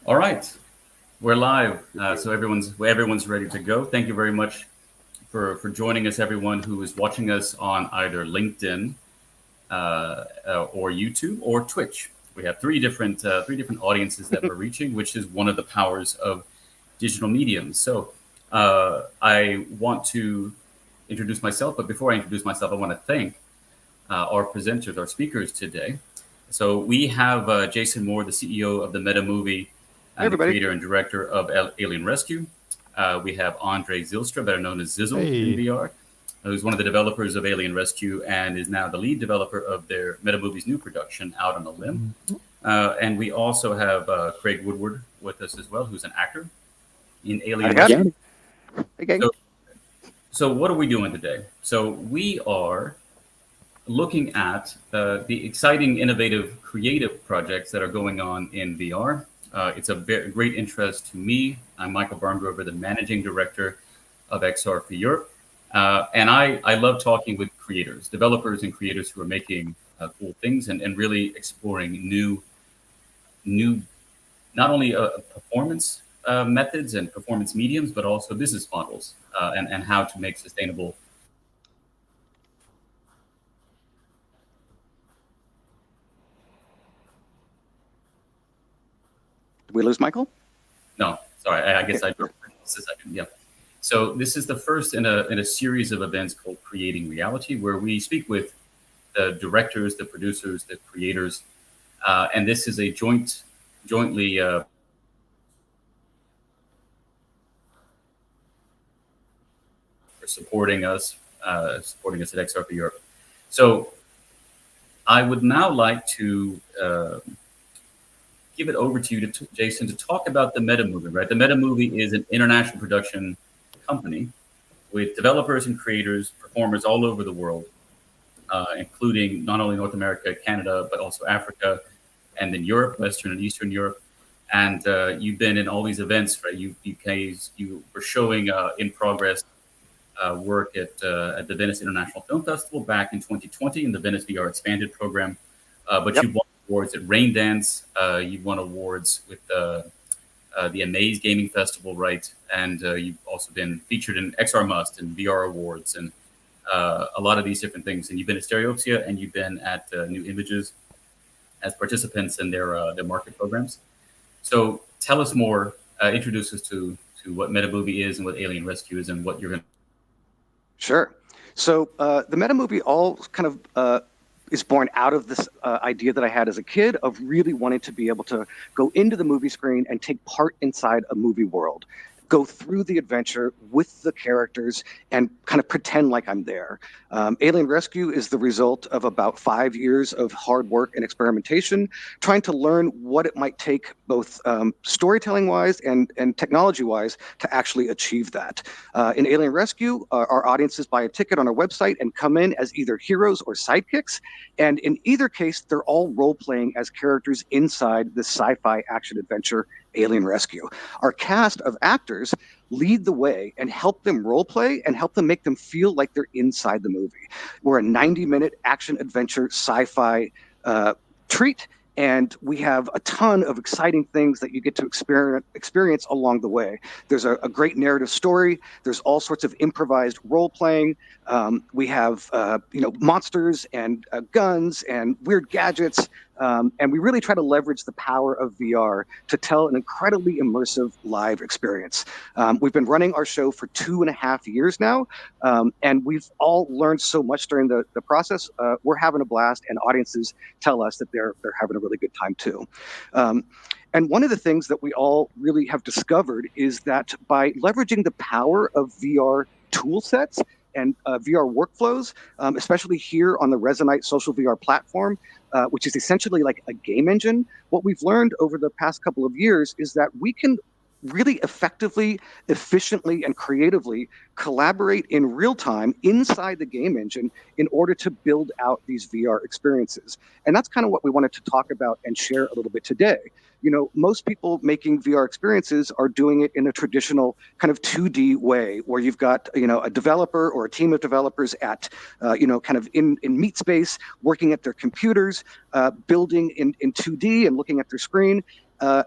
All right, we're live. So everyone's ready to go. Thank you very much for joining us, everyone who is watching us on either LinkedIn or YouTube or Twitch. We have three different audiences that we're reaching, which is one of the powers of digital mediums. So I want to introduce myself, but before I introduce myself, I want to thank our presenters, our speakers today. So we have Jason Moore, the CEO of the Meta Movie Hey, and the everybody. creator and director of Alien Rescue. We have Andre Zylstra, better known as Zizzle in Hey, VR, who's one of the developers of Alien Rescue and is now the lead developer of their Meta Movie's new production, Out on a Limb. And we also have Craig Woodward with us as well, who's an actor in Howdy, Alien howdy. Rescue. Hey, gang. So, so what are we doing today? So we are looking at the exciting, innovative, creative projects that are going on in VR. It's a great interest to me. I'm Michael Barngrover, the managing director of XR for Europe. And I love talking with creators, developers, and creators who are making cool things and really exploring new not only performance methods and performance mediums, but also business models and how to make sustainable. Did we lose Michael? No, sorry, I Okay. guess I just a second. Yeah. So this is the first in a series of events called Creating Reality, where we speak with the directors, the producers, the creators, and this is a jointly for supporting us at XR for Europe. So I would now like to give it over to you, Jason, to talk about the Meta Movie. Right, the Meta Movie is an international production company with developers and creators, performers all over the world, including not only North America, Canada, but also Africa, and then Europe, Western and Eastern Europe. And you've been in all these events, right? You were showing in progress work at the Venice International Film Festival back in 2020 in the Venice VR Expanded program. But Yep. you've won awards at Raindance. You've won awards with the Amaze Gaming Festival, right? And you've also been featured in XR Must and VR Awards and a lot of these different things. And you've been at Stereopsia and you've been at New Images as participants in their market programs. So tell us more. Introduce us to what MetaMovie is and what Alien Rescue is and what you're going to. Sure. So the meta movie all kind of is born out of this idea that I had as a kid of really wanting to be able to go into the movie screen and take part inside a movie world, go through the adventure with the characters and kind of pretend like I'm there. Alien Rescue is the result of about 5 years of hard work and experimentation, trying to learn what it might take, both storytelling wise and technology wise, to actually achieve that. In Alien Rescue, our audiences buy a ticket on our website and come in as either heroes or sidekicks. And in either case, they're all role playing as characters inside the sci fi action adventure Alien Rescue. Our cast of actors lead the way and help them role play and help them make them feel like they're inside the movie. We're a 90-minute action adventure sci fi treat. And we have a ton of exciting things that you get to experience along the way. There's a great narrative story. There's all sorts of improvised role playing. We have monsters and guns and weird gadgets. And we really try to leverage the power of VR to tell an incredibly immersive live experience. We've been running our show for 2.5 years now, and we've all learned so much during the process. We're having a blast, and audiences tell us that they're having a really good time too. And one of the things that we all really have discovered is that by leveraging the power of VR tool sets and VR workflows, especially here on the Resonite social VR platform, which is essentially like a game engine. What we've learned over the past couple of years is that we can really effectively, efficiently, and creatively collaborate in real time inside the game engine in order to build out these VR experiences. And that's kind of what we wanted to talk about and share a little bit today. Most people making VR experiences are doing it in a traditional kind of 2D way, where you've got, a developer or a team of developers at, kind of in meat space, working at their computers, building in 2D and looking at their screen.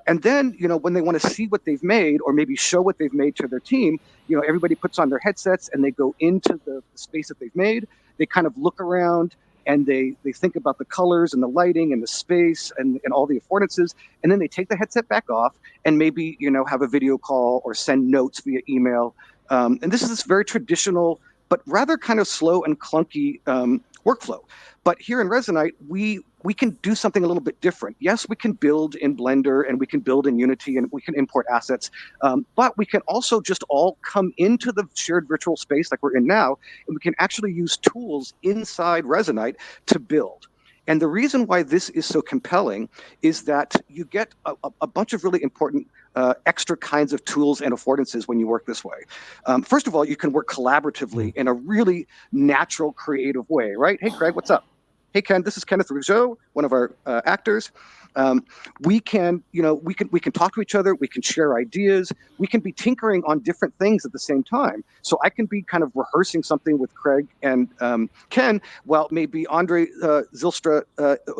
And then, when they want to see what they've made or maybe show what they've made to their team, everybody puts on their headsets and they go into the space that they've made. They kind of look around and they think about the colors and the lighting and the space and all the affordances. And then they take the headset back off and maybe, have a video call or send notes via email. And this is this very traditional, but rather kind of slow and clunky workflow. But here in Resonite, we can do something a little bit different. Yes, we can build in Blender and we can build in Unity and we can import assets, but we can also just all come into the shared virtual space like we're in now, and we can actually use tools inside Resonite to build. And the reason why this is so compelling is that you get a bunch of really important extra kinds of tools and affordances when you work this way. First of all, you can work collaboratively in a really natural, creative way, right? Hey, Craig, what's up? Hey, Ken, this is Kenneth Rougeau, one of our actors. We can talk to each other. We can share ideas. We can be tinkering on different things at the same time. So I can be kind of rehearsing something with Craig and Ken, while maybe Andre Zylstra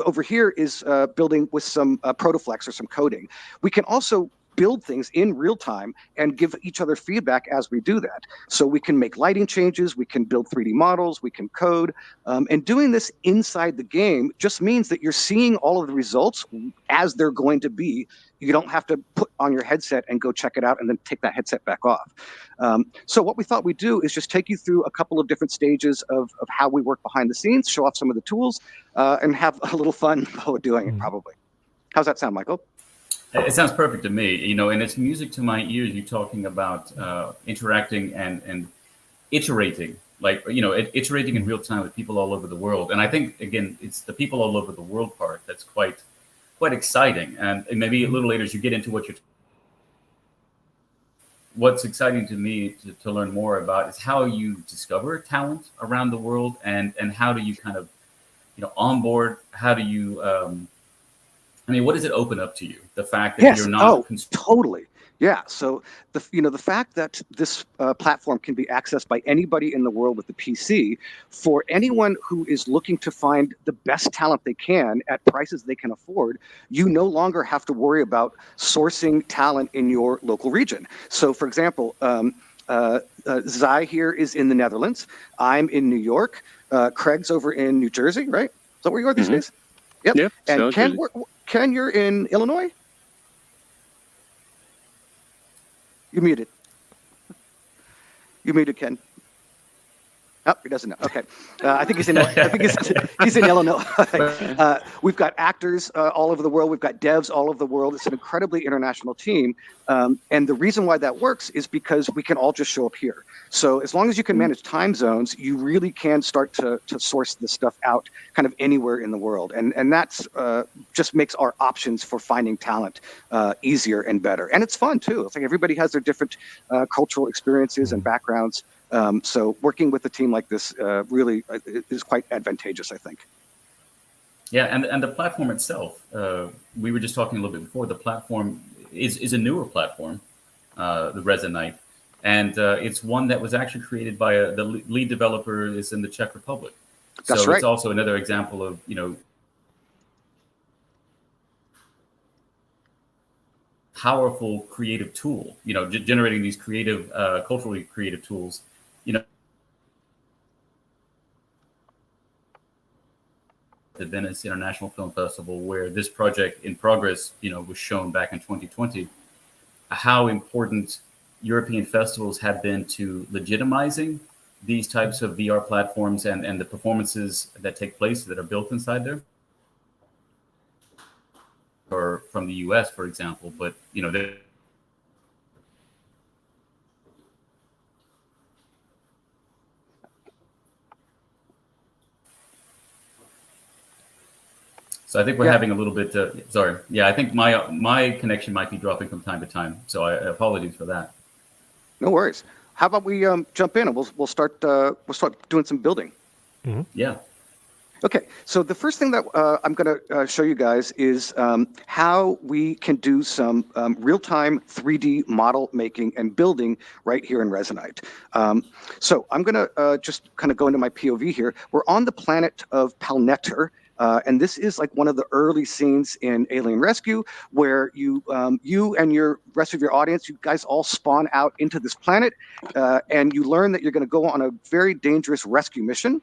over here is building with some Protoflex or some coding. We can also build things in real time and give each other feedback as we do that. So we can make lighting changes, we can build 3D models, we can code. And doing this inside the game just means that you're seeing all of the results as they're going to be. You don't have to put on your headset and go check it out and then take that headset back off. So what we thought we'd do is just take you through a couple of different stages of how we work behind the scenes, show off some of the tools, and have a little fun while we're doing it, probably. How's that sound, Michael? It sounds perfect to me, and it's music to my ears. You talking about interacting and iterating, iterating in real time with people all over the world. And I think, again, it's the people all over the world part that's quite exciting. And maybe a little later, as you get into what's exciting to me to learn more about is how you discover talent around the world, and how do you kind of, onboard. How do you what does it open up to you? The fact that you're not... Totally. Yeah. So the fact that this platform can be accessed by anybody in the world with a PC, for anyone who is looking to find the best talent they can at prices they can afford, you no longer have to worry about sourcing talent in your local region. So, for example, Zai here is in the Netherlands. I'm in New York. Craig's over in New Jersey, right? Is that where you are these days? Yep. And Ken, you're in Illinois? You're muted. You're muted, Ken. Oh, he doesn't know. Okay, I think he's in. He's in Illinois. We've got actors all over the world. We've got devs all over the world. It's an incredibly international team, and the reason why that works is because we can all just show up here. So as long as you can manage time zones, you really can start to source this stuff out kind of anywhere in the world, and that's just makes our options for finding talent easier and better. And it's fun too. It's like everybody has their different cultural experiences and backgrounds. So working with a team like this really is quite advantageous, I think. Yeah, and the platform itself, we were just talking a little bit before, the platform is a newer platform, the Resonite, and it's one that was actually created by the lead developer is in the Czech Republic. That's so right. It's also another example of, powerful creative tool, generating these creative, culturally creative tools. The Venice International Film Festival, where this project in progress, was shown back in 2020, how important European festivals have been to legitimizing these types of VR platforms and the performances that take place that are built inside there. Or from the US, for example, but, So I think we're having a little bit. Sorry, I think my connection might be dropping from time to time. So I apologize for that. No worries. How about we jump in and we'll start doing some building. Mm-hmm. Yeah. Okay. So the first thing that I'm going to show you guys is how we can do some real-time 3D model making and building right here in Resonite. So I'm going to just kind of go into my POV here. We're on the planet of Palnetter. And this is like one of the early scenes in Alien Rescue where you and your rest of your audience, you guys all spawn out into this planet, and you learn that you're going to go on a very dangerous rescue mission.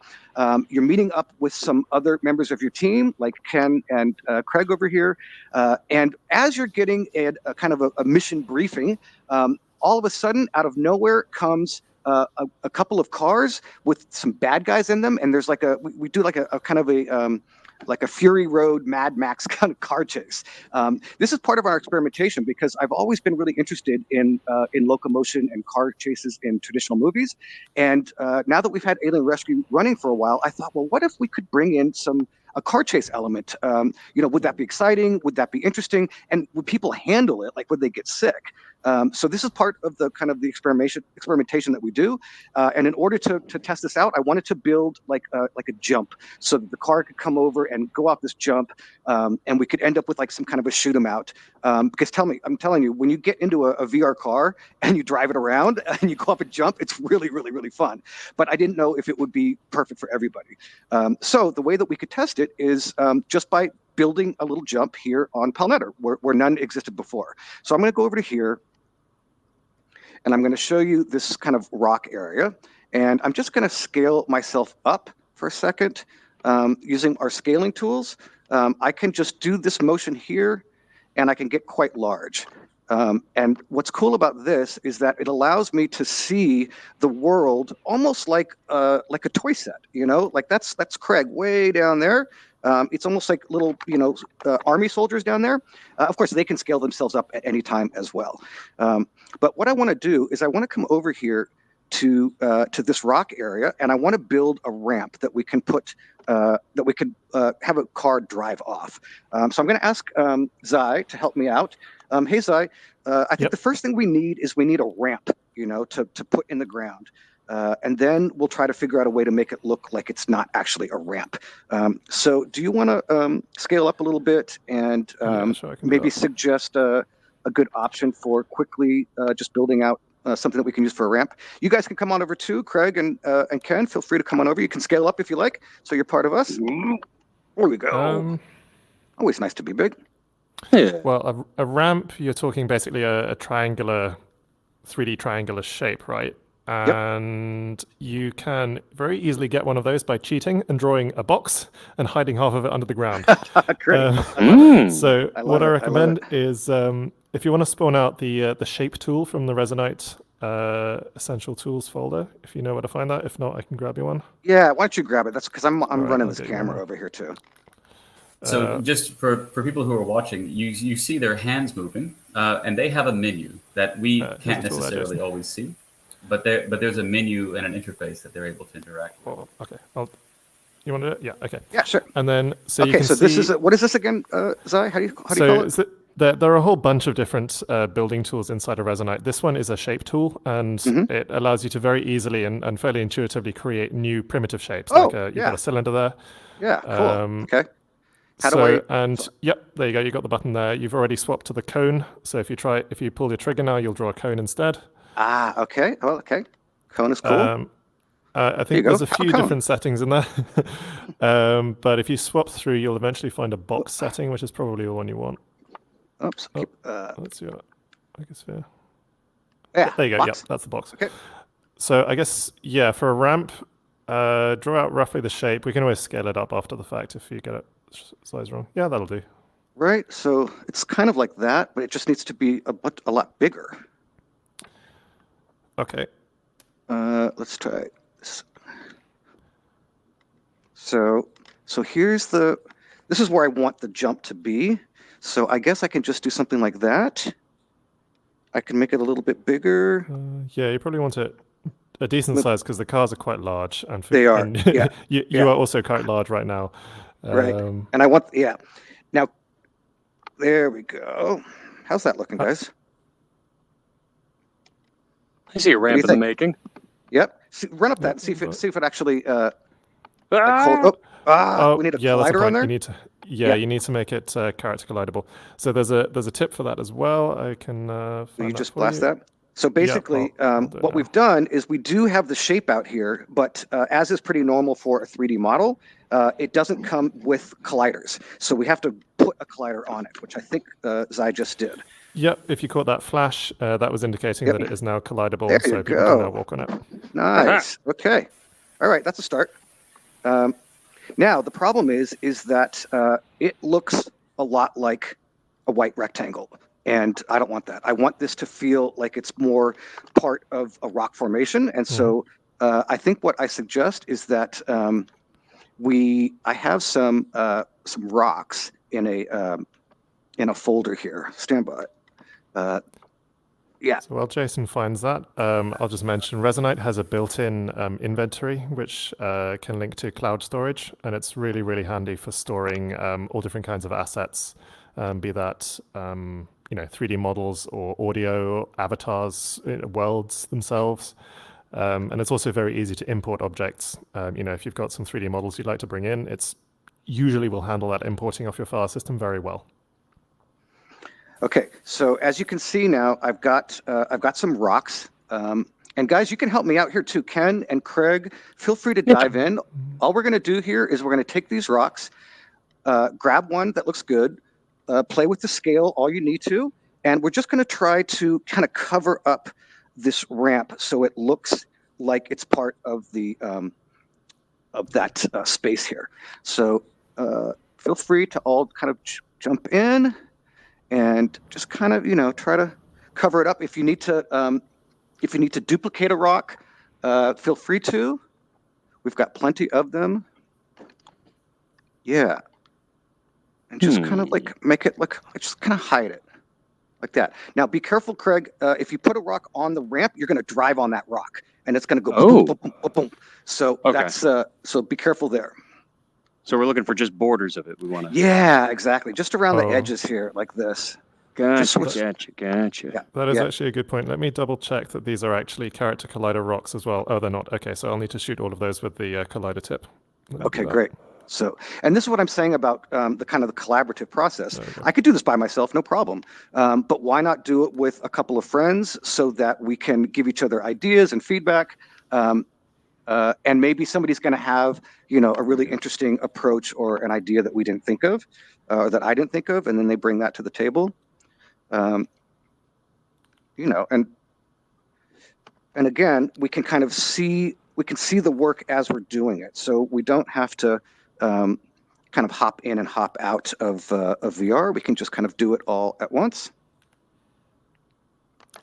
You're meeting up with some other members of your team, like Ken and Craig over here. And as you're getting a kind of a mission briefing, all of a sudden, out of nowhere comes a couple of cars with some bad guys in them, and there's like we do like a kind of a like a Fury Road, Mad Max kind of car chase. This is part of our experimentation because I've always been really interested in locomotion and car chases in traditional movies. And now that we've had Alien Rescue running for a while, I thought, well, what if we could bring in a car chase element? Would that be exciting? Would that be interesting? And would people handle it? Like, would they get sick? So this is part of the kind of the experimentation that we do. And in order to test this out, I wanted to build like a jump so that the car could come over and go off this jump, and we could end up with like some kind of a shoot 'em out. Because I'm telling you, when you get into a VR car and you drive it around and you go up a jump, it's really, really, really fun. But I didn't know if it would be perfect for everybody. So the way that we could test it is just by building a little jump here on Palmetto, where none existed before. So I'm going to go over to here, and I'm going to show you this kind of rock area. And I'm just going to scale myself up for a second using our scaling tools. I can just do this motion here, and I can get quite large. And what's cool about this is that it allows me to see the world almost like a toy set. Like that's Craig way down there. It's almost like little, army soldiers down there. Of course, they can scale themselves up at any time as well. But what I want to do is I want to come over here to this rock area, and I want to build a ramp that we can have a car drive off. So I'm going to ask Zai to help me out. Hey, Zai, I think the first thing we need a ramp, to put in the ground. And then we'll try to figure out a way to make it look like it's not actually a ramp. So do you want to scale up a little bit and sure, maybe suggest a good option for quickly just building out something that we can use for a ramp? You guys can come on over too, Craig and Ken. Feel free to come on over. You can scale up if you like, so you're part of us. There we go. Always nice to be big. Yeah. Well, a ramp, you're talking basically a triangular, 3D triangular shape, right? And you can very easily get one of those by cheating and drawing a box and hiding half of it under the ground. Great. So what I recommend is if you want to spawn out the shape tool from the Resonite Essential Tools folder, if you know where to find that. If not, I can grab you one. Yeah, why don't you grab it? That's because I'm right, running this camera over here too. So just for people who are watching, you see their hands moving, and they have a menu that we can't necessarily always see. But there's a menu and an interface that they're able to interact with. Oh, okay. You want to do it? Yeah. Okay. Yeah, sure. And then you can so see, this is what is this again, Zai? How do you call it? There are a whole bunch of different building tools inside of Resonite. This one is a shape tool, and it allows you to very easily and fairly intuitively create new primitive shapes. You've got a cylinder there. Yeah. Cool. Okay. Yep, there you go. You got the button there. You've already swapped to the cone. So if you pull your trigger now, you'll draw a cone instead. Ah, okay. Well, okay. Cone is cool. I think there's a few different settings in there. But if you swap through, you'll eventually find a box setting, which is probably the one you want. Oops. Let's see. I guess fair. Yeah. There you go. Yep, that's the box. Okay. So I guess, for a ramp, draw out roughly the shape. We can always scale it up after the fact if you get it size wrong. Yeah, that'll do. Right. So it's kind of like that, but it just needs to be a lot bigger. Okay. Let's try this. So this is where I want the jump to be. So I guess I can just do something like that. I can make it a little bit bigger. You probably want it a decent size because the cars are quite large. And they are. Yeah. You are also quite large right now. Right. And I want, Now, there we go. How's that looking, guys? I see a ramp in the making. Yep. Run up that and see if it actually. We need a collider on there. You need to make it character collidable. So there's a tip for that as well. I can. Will you just blast that? So basically, I'll do it what now. we've done is we do have the shape out here, but as is pretty normal for a 3D model, it doesn't come with colliders. So we have to put a collider on it, which I think Zai just did. Yep, if you caught that flash, that was indicating Yep. that it is now collidable, There so you people can now go. walk on it. Nice. Okay. All right, that's a start. Now the problem is that it looks a lot like a white rectangle, and I don't want that. I want this to feel like it's more part of a rock formation, and so I think what I suggest is that I have some rocks in a folder here. Stand by. Yeah. So while Jason finds that, I'll just mention Resonite has a built-in inventory which can link to cloud storage, and it's really, really handy for storing all different kinds of assets, be that 3D models or audio, avatars, worlds themselves. And it's also very easy to import objects. If you've got some 3D models you'd like to bring in, it's usually will handle that importing off your file system very well. Okay, so as you can see now, I've got some rocks, and guys, you can help me out here too. Ken and Craig, feel free to dive in. All we're going to do here is we're going to take these rocks, grab one that looks good, play with the scale all you need to, and we're just going to try to kind of cover up this ramp so it looks like it's part of the of that space here. So feel free to all kind of jump in and just kind of try to cover it up. If you need to duplicate a rock, feel free to. We've got plenty of them. Yeah, and just kind of like make it look, just kind of hide it like that. Now be careful, Craig. If you put a rock on the ramp, you're going to drive on that rock, and it's going to go boom, boom, boom, boom, boom. So that's so be careful there. So we're looking for just borders of it. We want to. Yeah, exactly. Just around the edges here, like this. Gotcha. Yeah. That is actually a good point. Let me double check that these are actually character collider rocks as well. Oh, they're not. Okay, so I'll need to shoot all of those with the collider tip. Okay, great. So, and this is what I'm saying about the kind of the collaborative process. I could do this by myself, no problem. But why not do it with a couple of friends so that we can give each other ideas and feedback? And maybe somebody's going to have, a really interesting approach or an idea that we didn't think of, or that I didn't think of, and then they bring that to the table. And again, we can kind of see the work as we're doing it, so we don't have to kind of hop in and hop out of VR. We can just kind of do it all at once.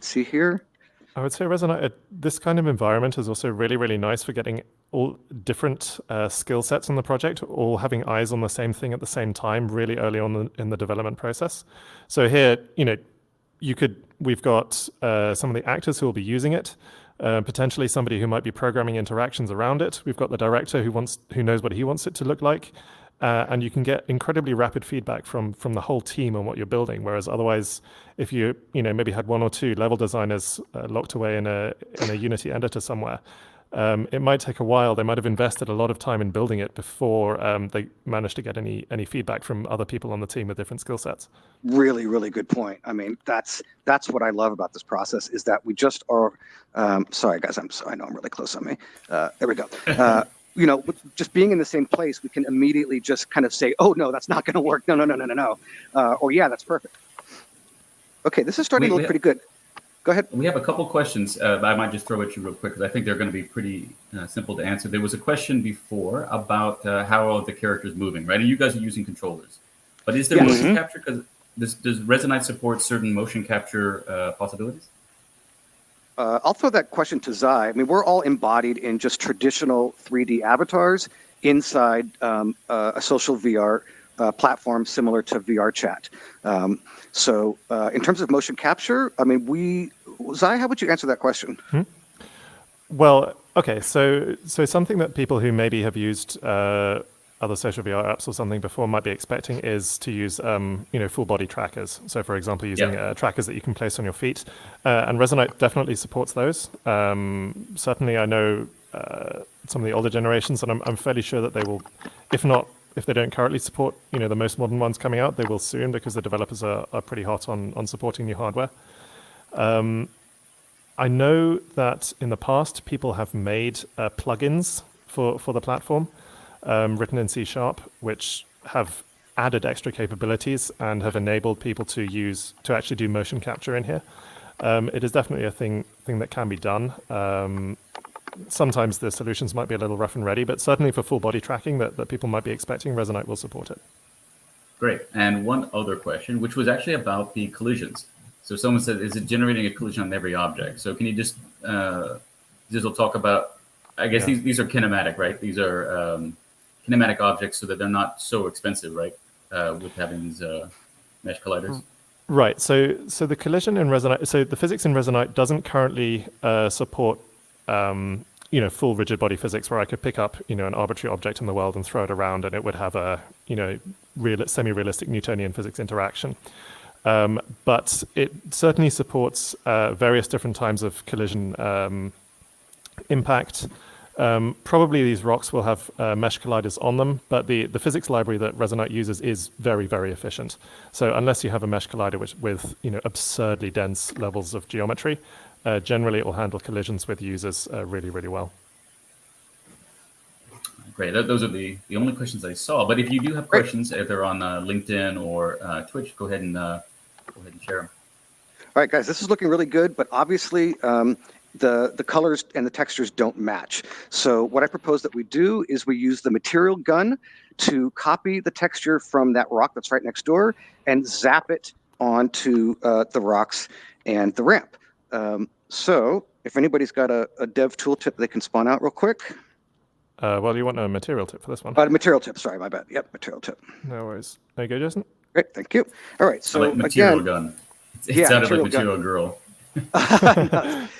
See here. I would say Resonite, this kind of environment is also really, really nice for getting all different skill sets on the project, all having eyes on the same thing at the same time really early on in the development process. So here, we've got some of the actors who will be using it, potentially somebody who might be programming interactions around it. We've got the director who knows what he wants it to look like. And you can get incredibly rapid feedback from the whole team on what you're building. Whereas otherwise, if you maybe had one or two level designers locked away in a Unity editor somewhere, it might take a while. They might have invested a lot of time in building it before they managed to get any feedback from other people on the team with different skill sets. Really, really good point. I mean, that's what I love about this process is that we just are. Sorry, guys. I know I'm really close on me. There we go. Just being in the same place, we can immediately just kind of say, oh, no, that's not going to work. No. Or, yeah, that's perfect. Okay, this is starting to look pretty good. Go ahead. We have a couple questions. I might just throw at you real quick because I think they're going to be pretty simple to answer. There was a question before about how are the characters moving, right? And you guys are using controllers. But is there motion capture? Because does Resonite support certain motion capture possibilities? I'll throw that question to Zai. I mean, we're all embodied in just traditional 3D avatars inside a social VR platform similar to VRChat. So in terms of motion capture, I mean, Zai, how would you answer that question? Well, okay, so something that people who maybe have used other social VR apps or something before might be expecting is to use full body trackers. So for example, using trackers that you can place on your feet, and Resonite definitely supports those. Certainly I know some of the older generations, and I'm fairly sure that they will, if they don't currently support the most modern ones coming out, they will soon, because the developers are pretty hot on supporting new hardware. I know that in the past people have made plugins for the platform written in C#, which have added extra capabilities and have enabled people to actually do motion capture in here. It is definitely a thing that can be done. Sometimes the solutions might be a little rough and ready, but certainly for full body tracking that people might be expecting, Resonite will support it. Great. And one other question, which was actually about the collisions. So someone said, is it generating a collision on every object? So can you just will talk about, I guess these are kinematic, right? These are kinematic objects so that they're not so expensive, right? With having these mesh colliders. Right. So the collision in Resonite, so the physics in Resonite doesn't currently support full rigid body physics where I could pick up, an arbitrary object in the world and throw it around and it would have a, semi-realistic Newtonian physics interaction. But it certainly supports various different types of collision impact. Probably these rocks will have mesh colliders on them, but the physics library that Resonite uses is very, very efficient. So unless you have a mesh collider with absurdly dense levels of geometry, generally it will handle collisions with users really, really well. Great. Those are the only questions I saw. But if you do have questions, if they're on LinkedIn or Twitch, go ahead and share them. All right, guys, this is looking really good, but obviously the colors and the textures don't match. So what I propose that we do is we use the material gun to copy the texture from that rock that's right next door and zap it onto the rocks and the ramp. So if anybody's got a dev tooltip they can spawn out real quick. Well, you want a material tip for this one? Material tip, sorry, my bad. Yep, material tip. No worries. There you go, Jason. Great, thank you. All right, so like material again, gun. It sounded like material girl.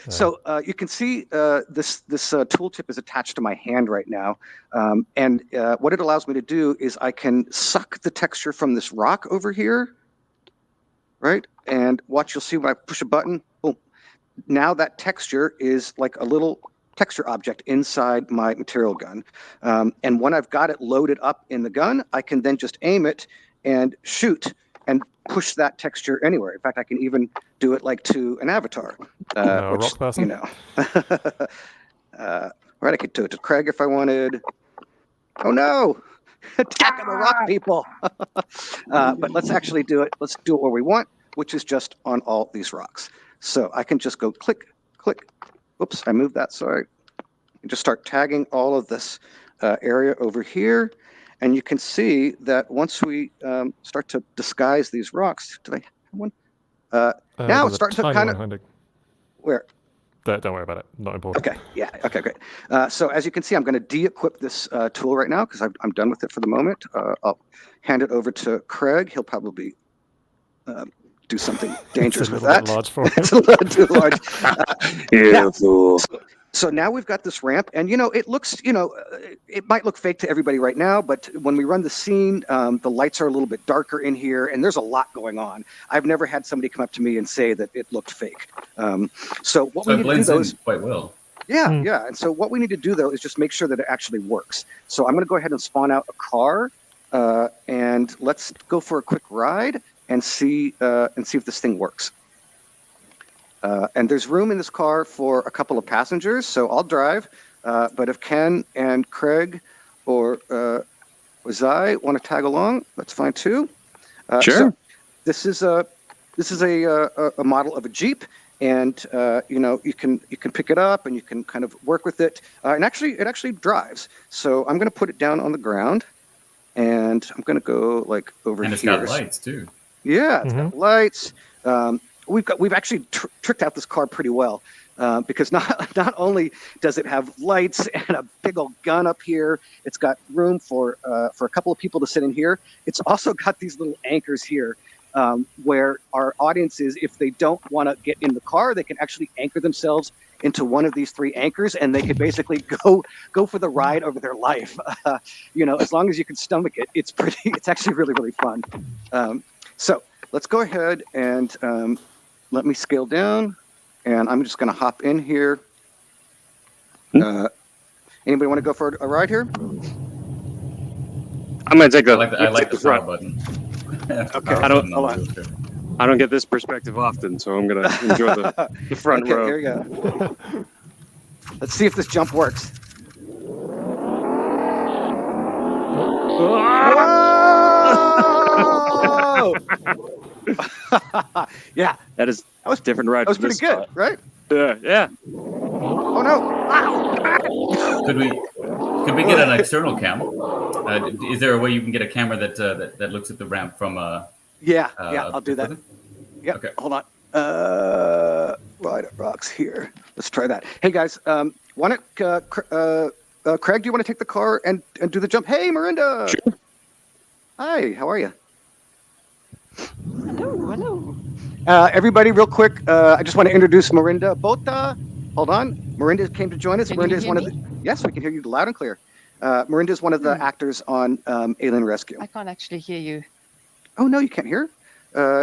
So you can see this tooltip is attached to my hand right now, and what it allows me to do is I can suck the texture from this rock over here, right? And watch, you'll see when I push a button, boom. Now that texture is like a little texture object inside my material gun, and when I've got it loaded up in the gun, I can then just aim it and shoot and push that texture anywhere. In fact, I can even do it like to an avatar. A rock person? Right, I could do it to Craig if I wanted. Oh no! Attacking the rock people! But let's actually do it. Let's do it where we want, which is just on all these rocks. So I can just go click, click. Oops, I moved that, sorry. And just start tagging all of this area over here. And you can see that once we start to disguise these rocks, did I have one? Now it's starting to kind of... Where? Don't worry about it. Not important. Okay, yeah, okay, great. So as you can see, I'm going to de-equip this tool right now because I'm done with it for the moment. I'll hand it over to Craig. He'll probably do something dangerous with that. It's a little too large. So now we've got this ramp, and it looks, it might look fake to everybody right now, but when we run the scene, the lights are a little bit darker in here, and there's a lot going on. I've never had somebody come up to me and say that it looked fake. So what we need to do though is quite well. Yeah. And so what we need to do though is just make sure that it actually works. So I'm going to go ahead and spawn out a car, and let's go for a quick ride and see if this thing works. And there's room in this car for a couple of passengers, so I'll drive. But if Ken and Craig or Zai want to tag along, that's fine too. Sure. So this is a model of a Jeep, and you can pick it up and you can kind of work with it. And actually, it actually drives. So I'm going to put it down on the ground, and I'm going to go like over here. And it's got lights too. Yeah, it's got lights. We've actually tricked out this car pretty well because not only does it have lights and a big old gun up here, it's got room for a couple of people to sit in here. It's also got these little anchors here where our audience is, if they don't want to get in the car, they can actually anchor themselves into one of these three anchors, and they can basically go for the ride over their life. As long as you can stomach it, it's actually really, really fun. So let's go ahead and let me scale down, and I'm just going to hop in here. Anybody want to go for a ride here? I'm going to take I like the power button. Okay, Hold on. I don't get this perspective often, so I'm gonna enjoy the front Okay, row. here we go. Let's see if this jump works. Whoa! Yeah, That is that was different ride. that was from pretty this good, spot. right? Yeah. Oh no! Wow! Could we get an external cam? Is there a way you can get a camera that looks at the ramp from Yeah, I'll do that. further? Yep. Okay. Hold on. Right, it rocks here. Let's try that. Hey guys, why don't Craig? Do you want to take the car and do the jump? Hey, Miranda. Sure. Hi. How are you? Hello. Everybody, real quick. I just want to introduce Miranda Bota. Hold on. Miranda came to join us. Can Miranda you is hear one of me? the. Yes, we can hear you loud and clear. Miranda is one of the actors on Alien Rescue. I can't actually hear you. Oh no, you can't hear.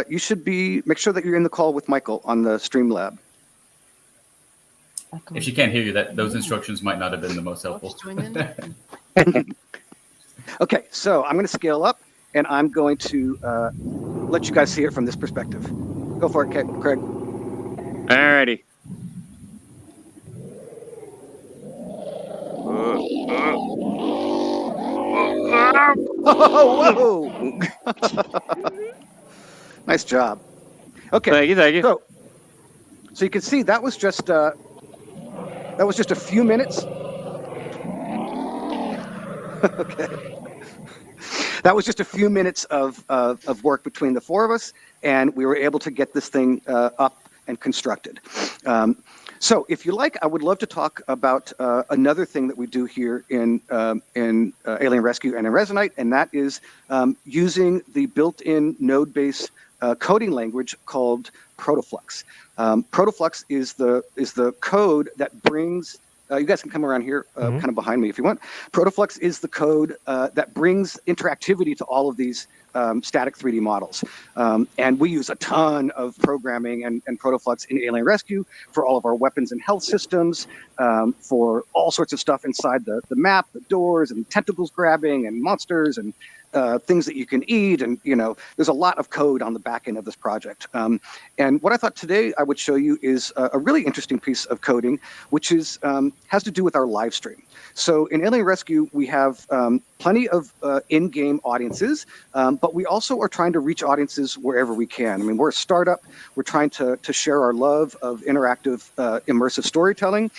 You should be. Make sure that you're in the call with Michael on the Streamlab. I can't. If she can't hear you, those instructions might not have been the most helpful. Just join in. Okay, so I'm going to scale up, and I'm going to let you guys see it from this perspective. Go for it, Craig. Alrighty. Oh, whoa! Nice job. Okay, Thank you. so you can see that was just a few minutes. Okay. That was just a few minutes of work between the four of us, and we were able to get this thing up and constructed. So if you like, I would love to talk about another thing that we do here in Alien Rescue and in Resonite, and that is using the built-in node-based coding language called Protoflux. Protoflux is the code that brings. You guys can come around here, kind of behind me if you want. Protoflux is the code that brings interactivity to all of these static 3D models. And we use a ton of programming and Protoflux in Alien Rescue for all of our weapons and health systems, for all sorts of stuff inside the map, the doors and tentacles grabbing and monsters and things that you can eat. And, there's a lot of code on the back end of this project. And what I thought today I would show you is a really interesting piece of coding, which is has to do with our live stream. So in Alien Rescue, we have plenty of in-game audiences, but we also are trying to reach audiences wherever we can. I mean, we're a startup. We're trying to share our love of interactive, immersive storytelling.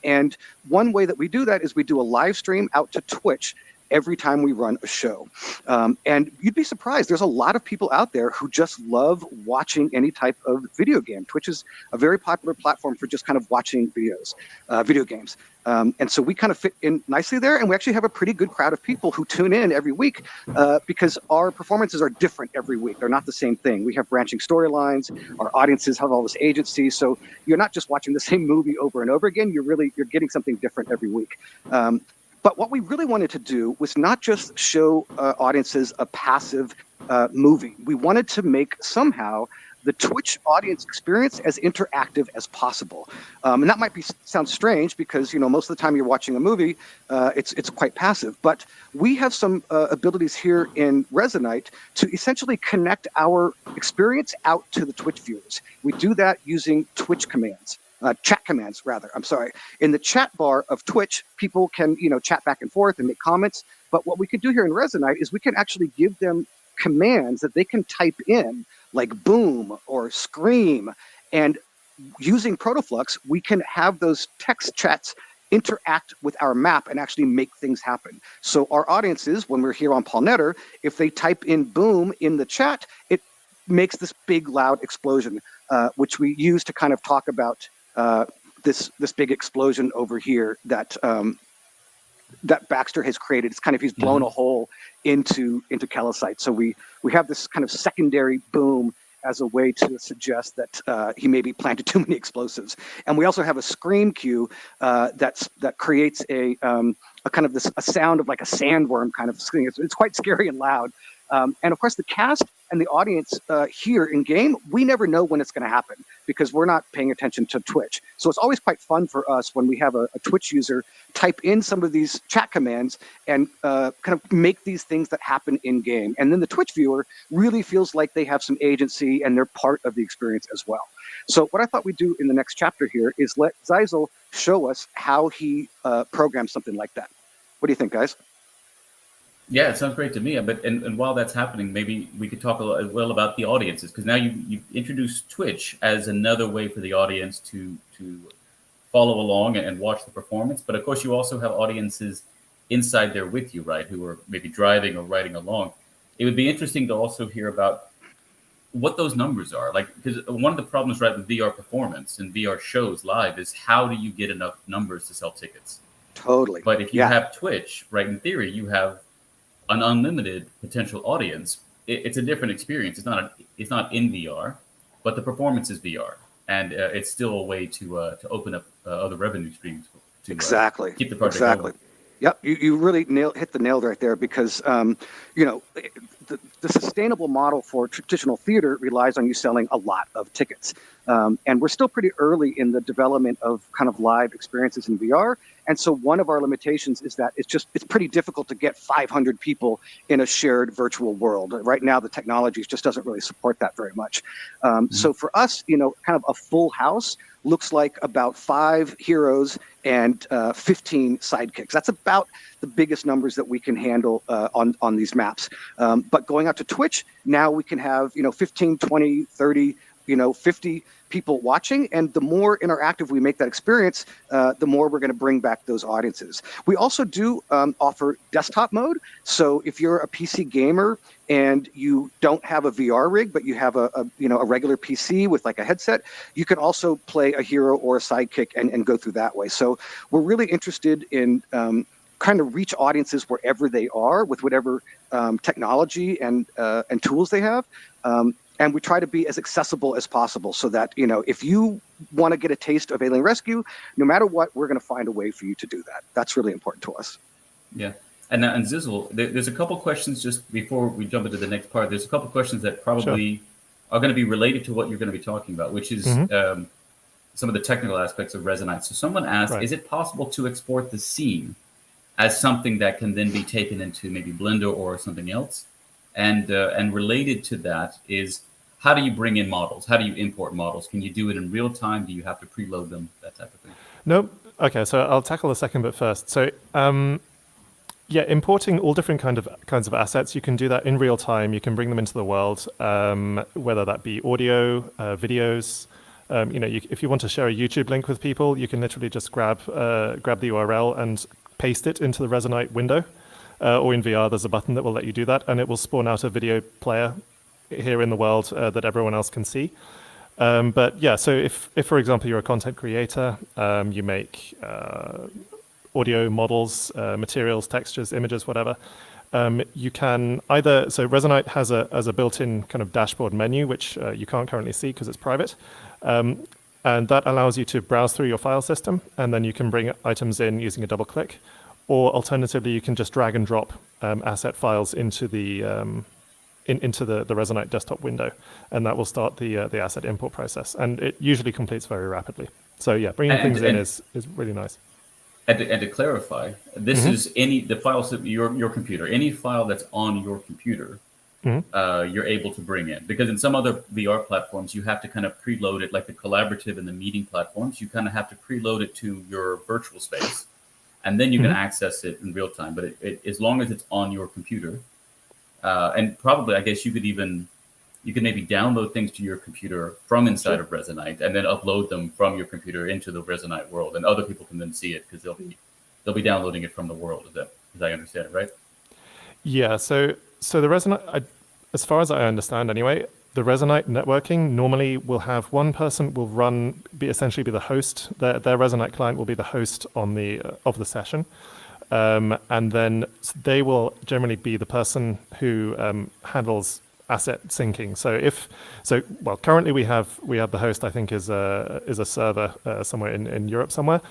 And one way that we do that is we do a live stream out to Twitch every time we run a show. And you'd be surprised, there's a lot of people out there who just love watching any type of video game. Twitch is a very popular platform for just kind of watching video games. And so we kind of fit in nicely there, and we actually have a pretty good crowd of people who tune in every week because our performances are different every week. They're not the same thing. We have branching storylines. Our audiences have all this agency. So you're not just watching the same movie over and over again. You're getting something different every week. But what we really wanted to do was not just show audiences a passive movie. We wanted to make somehow the Twitch audience experience as interactive as possible. And that might sound strange because, most of the time you're watching a movie, it's quite passive. But we have some abilities here in Resonite to essentially connect our experience out to the Twitch viewers. We do that using Twitch commands. Chat commands, rather. I'm sorry. In the chat bar of Twitch, people can, chat back and forth and make comments. But what we can do here in Resonite is we can actually give them commands that they can type in, like boom or scream. And using Protoflux, we can have those text chats interact with our map and actually make things happen. So our audiences, when we're here on Palnetter, if they type in boom in the chat, it makes this big, loud explosion, which we use to kind of talk about this big explosion over here that that Baxter has created. It's kind of, he's blown a hole into Calisite. So we have this kind of secondary boom as a way to suggest that he maybe planted too many explosives. And we also have a scream cue that creates a kind of a sound of like a sandworm kind of thing. It's quite scary and loud. And of course, the cast and the audience here in game, we never know when it's going to happen because we're not paying attention to Twitch. So it's always quite fun for us when we have a Twitch user type in some of these chat commands and kind of make these things that happen in game. And then the Twitch viewer really feels like they have some agency and they're part of the experience as well. So what I thought we'd do in the next chapter here is let Zeisel show us how he programs something like that. What do you think, guys? Yeah, it sounds great to me. But and while that's happening, maybe we could talk as well about the audiences, because now you introduced Twitch as another way for the audience to follow along and watch the performance. But of course, you also have audiences inside there with you, right, who are maybe driving or riding along. It would be interesting to also hear about what those numbers are, like, because one of the problems, right, with VR performance and VR shows live is how do you get enough numbers to sell tickets? Totally. But if you have Twitch, right, in theory, you have an unlimited potential audience. It's a different experience. It's not in VR, but the performance is VR, and it's still a way to open up other revenue streams to exactly keep the project exactly. going. Yep, you really hit the nail right there because the sustainable model for traditional theater relies on you selling a lot of tickets, and we're still pretty early in the development of kind of live experiences in VR. And so one of our limitations is that it's pretty difficult to get 500 people in a shared virtual world. Right now, the technology just doesn't really support that very much. So for us, kind of a full house looks like about 5 heroes and 15 sidekicks. That's about the biggest numbers that we can handle on these maps. But going out to Twitch, now we can have 15, 20, 30, 50 people watching, and the more interactive we make that experience, the more we're going to bring back those audiences. We also do offer desktop mode. So if you're a PC gamer and you don't have a VR rig, but you have a regular PC with like a headset, you can also play a hero or a sidekick and go through that way. So we're really interested in kind of reach audiences wherever they are with whatever technology and tools they have. And we try to be as accessible as possible so that, if you want to get a taste of Alien Rescue, no matter what, we're going to find a way for you to do that. That's really important to us. Yeah. And Zizzle, there's a couple questions just before we jump into the next part. There's a couple questions that probably are going to be related to what you're going to be talking about, which is some of the technical aspects of Resonite. So someone asked, is it possible to export the scene as something that can then be taken into maybe Blender or something else? And related to that is, how do you bring in models? How do you import models? Can you do it in real time? Do you have to preload them? That type of thing. Nope. Okay, so I'll tackle the second bit first. So, importing all different kinds of assets. You can do that in real time. You can bring them into the world, whether that be audio, videos. If you want to share a YouTube link with people, you can literally just grab the URL and paste it into the Resonite window. Or in VR, there's a button that will let you do that, and it will spawn out a video player here in the world that everyone else can see. So if for example, you're a content creator, you make audio models, materials, textures, images, whatever, you can either, so Resonite has a built-in kind of dashboard menu, which you can't currently see because it's private. And that allows you to browse through your file system, and then you can bring items in using a double click. Or alternatively, you can just drag and drop asset files into the Resonite desktop window, and that will start the asset import process. And it usually completes very rapidly. So yeah, bringing things in is really nice. And to clarify, this is the files of your computer, any file that's on your computer, you're able to bring in. Because in some other VR platforms, you have to kind of preload it, like the collaborative and the meeting platforms. You kind of have to preload it to your virtual space. And then you can access it in real time. But as long as it's on your computer, and probably, I guess you could maybe download things to your computer from inside of Resonite and then upload them from your computer into the Resonite world, and other people can then see it because they'll be downloading it from the world. As I understand it, right? Yeah. So the Resonite, as far as I understand, anyway. The Resonite networking normally will have one person will essentially be the host. Their Resonite client will be the host of the session, and then they will generally be the person who handles asset syncing. So currently we have the host. I think is a server somewhere in Europe somewhere.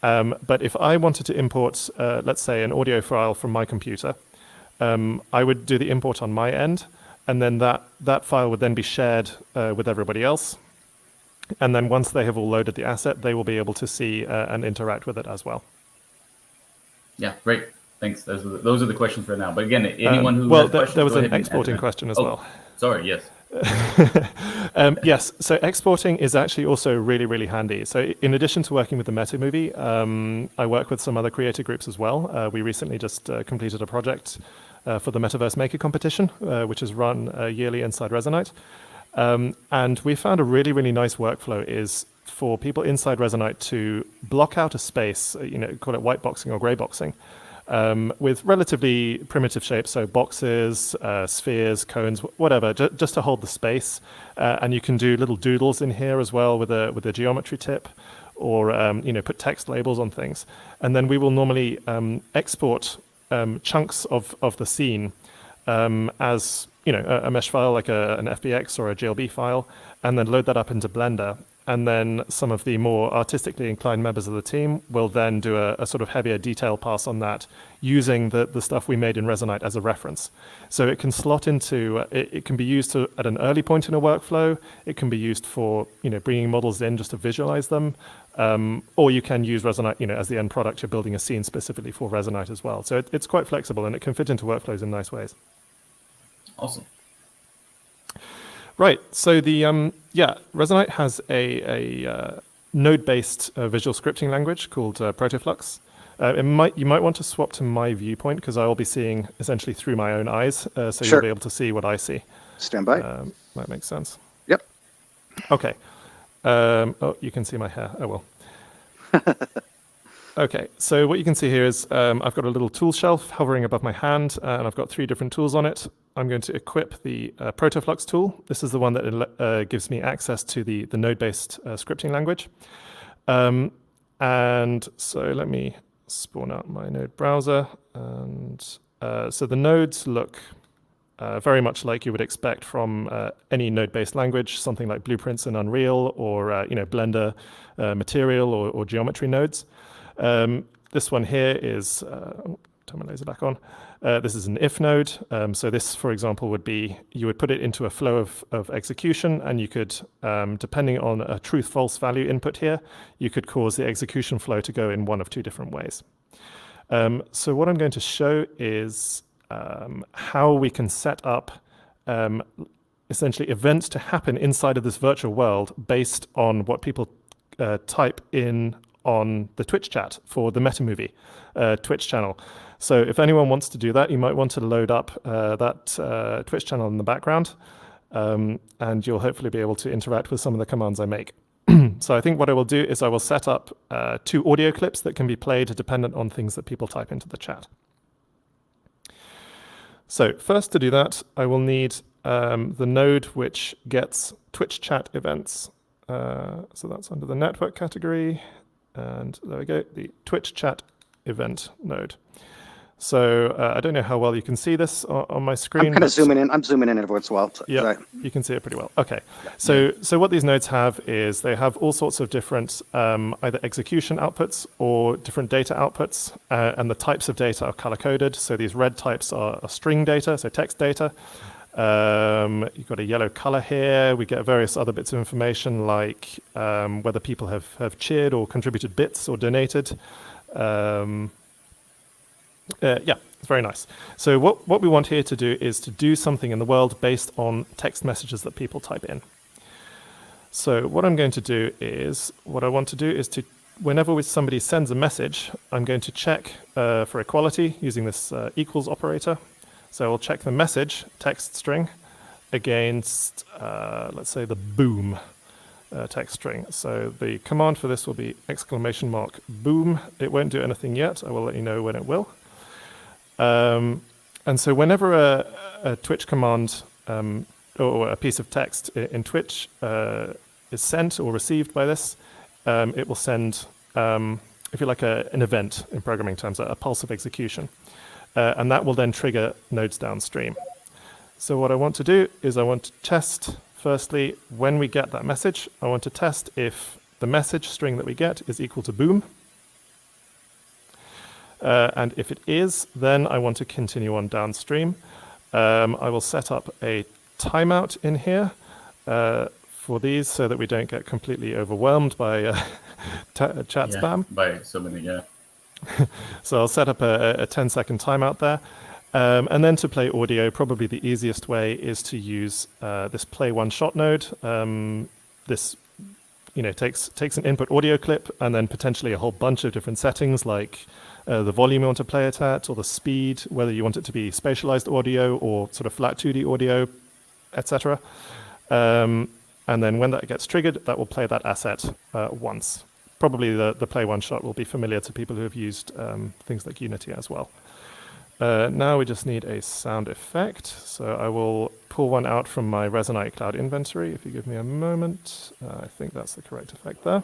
But if I wanted to import, let's say, an audio file from my computer, I would do the import on my end, and then that file would then be shared with everybody else. And then once they have all loaded the asset, they will be able to see and interact with it as well. Yeah, great. Thanks. Those are the questions for now. But again, anyone who well, has questions, there was go an ahead and exporting add them. question as Oh, well. Sorry, yes. Yes, so exporting is actually also really, really handy. So in addition to working with the Meta Movie, I work with some other creator groups as well. We recently just completed a project for the Metaverse Maker competition, which is run yearly inside Resonite. And we found a really, really nice workflow is for people inside Resonite to block out a space, call it white boxing or gray boxing, with relatively primitive shapes, so boxes, spheres, cones, whatever, just to hold the space. And you can do little doodles in here as well with a geometry tip, or put text labels on things. And then we will normally export chunks of the scene as a mesh file like an FBX or a GLB file, and then load that up into Blender. And then some of the more artistically inclined members of the team will then do a sort of heavier detail pass on that using the stuff we made in Resonite as a reference. So it can slot into, it can be used at an early point in a workflow. It can be used for, bringing models in just to visualize them. Or you can use Resonite, as the end product. You're building a scene specifically for Resonite as well. So it's quite flexible and it can fit into workflows in nice ways. Awesome. Right. So the Resonite has a node-based visual scripting language called Protoflux. You might want to swap to my viewpoint because I will be seeing essentially through my own eyes, so Sure. you'll be able to see what I see. Stand by. That makes sense. Yep. Okay. You can see my hair. Oh well. Okay, so what you can see here is I've got a little tool shelf hovering above my hand, and I've got 3 different tools on it. I'm going to equip the Protoflux tool. This is the one that gives me access to the node-based scripting language. And so let me spawn out my node browser. And so the nodes look very much like you would expect from any node-based language, something like Blueprints in Unreal or Blender Material or geometry nodes. This one here is, turn my laser back on. This is an if node. So this, for example, would be, you would put it into a flow of execution, and you could, depending on a truth-false value input here, you could cause the execution flow to go in one of 2 different ways. So what I'm going to show is how we can set up essentially events to happen inside of this virtual world based on what people type in on the Twitch chat for the Meta Movie Twitch channel. So if anyone wants to do that, you might want to load up that Twitch channel in the background, and you'll hopefully be able to interact with some of the commands I make. So I think what I will do is I will set up 2 audio clips that can be played dependent on things that people type into the chat. So first, to do that, I will need the node which gets Twitch chat events. So that's under the network category. And there we go, the Twitch chat event node. So I don't know how well you can see this on my screen. I'm kind of zooming in. I'm zooming in every once in a while. Yeah, you can see it pretty well. Okay, so what these nodes have is they have all sorts of different either execution outputs or different data outputs, and the types of data are color-coded. So these red types are string data, so text data. You've got a yellow color here. We get various other bits of information like whether people have cheered or contributed bits or donated. Yeah, it's very nice. So what we want here to do is to do something in the world based on text messages that people type in. So what I'm going to do is, whenever somebody sends a message, I'm going to check for equality using this equals operator. So I'll check the message text string against, let's say, the boom text string. So the command for this will be !boom. It won't do anything yet. I will let you know when it will. And so whenever a Twitch command or a piece of text in Twitch is sent or received by this, it will send, if you like, an event in programming terms, a pulse of execution. And that will then trigger nodes downstream. So what I want to do is I want to test, firstly, when we get that message, I want to test if the message string that we get is equal to boom. And if it is, then I want to continue on downstream. I will set up a timeout in here for these so that we don't get completely overwhelmed by chat spam. By so many, yeah. So I'll set up a 10-second timeout there. And then to play audio, probably the easiest way is to use this play one shot node. This takes an input audio clip and then potentially a whole bunch of different settings like the volume you want to play it at, or the speed, whether you want it to be spatialized audio or sort of flat 2D audio, etc. And then when that gets triggered, that will play that asset once. Probably the play one shot will be familiar to people who have used things like Unity as well. Now we just need a sound effect. So I will pull one out from my Resonite Cloud inventory. If you give me a moment, I think that's the correct effect there.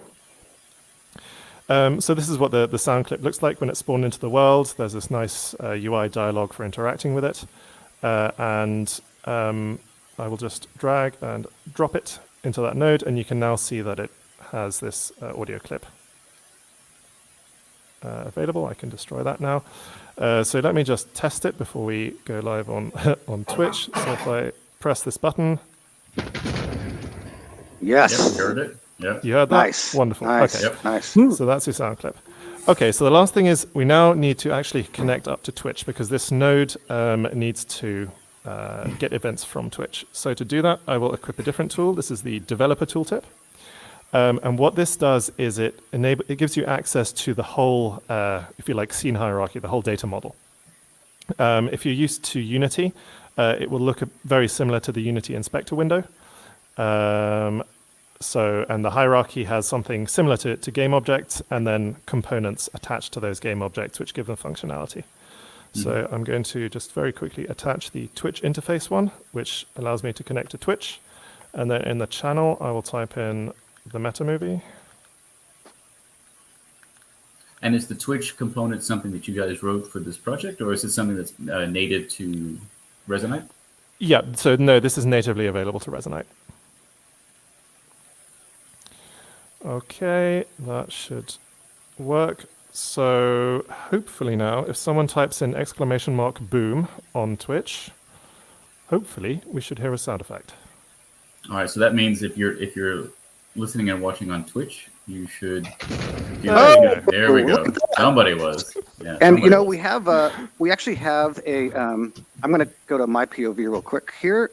So this is what the sound clip looks like when it's spawned into the world. There's this nice UI dialog for interacting with it. And I will just drag and drop it into that node, and you can now see that it has this audio clip available. I can destroy that now. So let me just test it before we go live on on Twitch. So if I press this button. Yes. Yep, heard it. Yep. You heard that? Nice. Wonderful. Nice. Okay. Yep. Nice. So that's your sound clip. Okay, so the last thing is we now need to actually connect up to Twitch because this node needs to get events from Twitch. So to do that, I will equip a different tool. This is the developer tooltip. And what this does is it gives you access to the whole, if you like, scene hierarchy, the whole data model. If you're used to Unity, it will look very similar to the Unity inspector window. And the hierarchy has something similar to game objects and then components attached to those game objects, which give them functionality. So I'm going to just very quickly attach the Twitch interface one, which allows me to connect to Twitch. And then in the channel, I will type in the meta movie. And is the Twitch component something that you guys wrote for this project, or is it something that's native to Resonite? Yeah, so no, this is natively available to Resonite. Okay, that should work. So hopefully now, if someone types in !boom on Twitch, hopefully we should hear a sound effect. All right, so that means if you're listening and watching on Twitch, you should. There we go. Somebody was. Yeah, And somebody was. we actually have a. I'm going to go to my POV real quick here.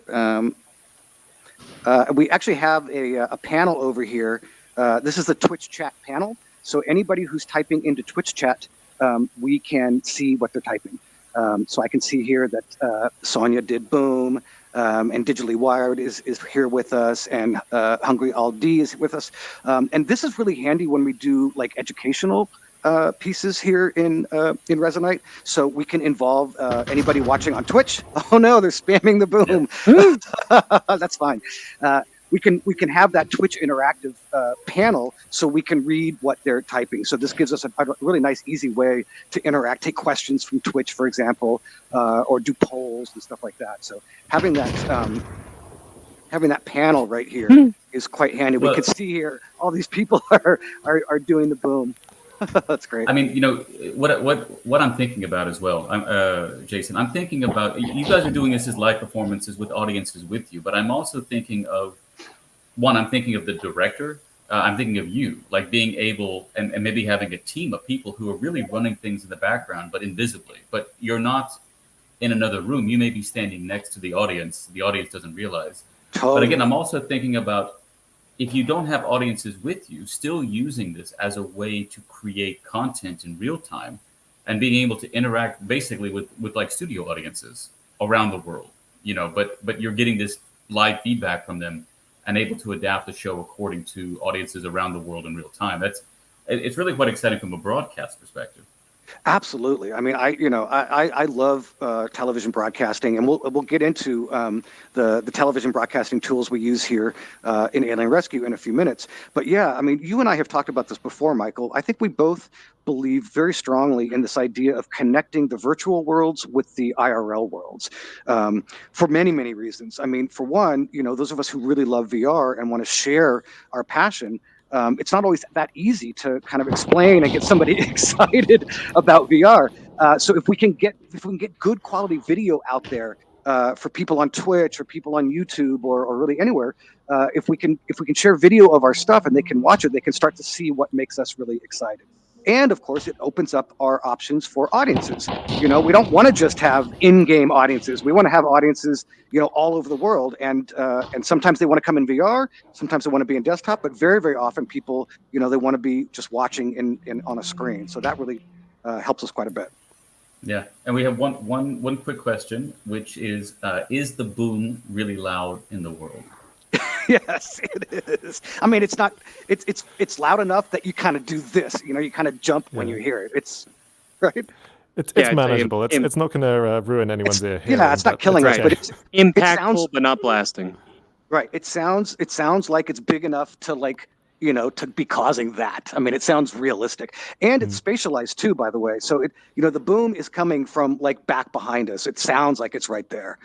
We actually have a panel over here. This is the Twitch chat panel. So anybody who's typing into Twitch chat, we can see what they're typing. So I can see here that Sonia did boom, and Digitally Wired is here with us, and Hungry Aldi is with us. And this is really handy when we do like educational pieces here in Resonite. So we can involve anybody watching on Twitch. Oh no, they're spamming the boom. Yeah. That's fine. We can have that Twitch interactive panel so we can read what they're typing. So this gives us a really nice, easy way to interact, take questions from Twitch, for example, or do polls and stuff like that. So having that panel right here is quite handy. We can see here all these people are doing the boom. That's great. I mean, what I'm thinking about as well, Jason. I'm thinking about you guys are doing this as live performances with audiences with you, but I'm also thinking of I'm thinking of the director. I'm thinking of you, like being able and maybe having a team of people who are really running things in the background, but invisibly. But you're not in another room. You may be standing next to the audience. The audience doesn't realize. Totally. But again, I'm also thinking about if you don't have audiences with you, still using this as a way to create content in real time and being able to interact basically with like studio audiences around the world, but you're getting this live feedback from them and able to adapt the show according to audiences around the world in real time. It's really quite exciting from a broadcast perspective. Absolutely. I mean, I love television broadcasting, and we'll get into the television broadcasting tools we use here in Alien Rescue in a few minutes. But yeah, I mean, you and I have talked about this before, Michael. I think we both believe very strongly in this idea of connecting the virtual worlds with the IRL worlds for many, many reasons. I mean, for one, those of us who really love VR and want to share our passion, it's not always that easy to kind of explain and get somebody excited about VR. So if we can get good quality video out there for people on Twitch or people on YouTube or really anywhere, if we can share video of our stuff and they can watch it, they can start to see what makes us really excited. And of course, it opens up our options for audiences. We don't want to just have in-game audiences. We want to have audiences, all over the world. And sometimes they want to come in VR. Sometimes they want to be in desktop. But very, very often, people, they want to be just watching in on a screen. So that really helps us quite a bit. Yeah, and we have one quick question, which is the boom really loud in the world? Yes, it is. I mean, it's not. It's loud enough that you kind of do this. You kind of jump when you hear it. It's right. It's Yeah, manageable. It's not going to ruin anyone's ear. It's not killing us, but it's Impactful, but not blasting. right. It sounds like it's big enough to to be causing that. I mean, it sounds realistic, and it's spatialized too, by the way. So the boom is coming from back behind us. It sounds like it's right there.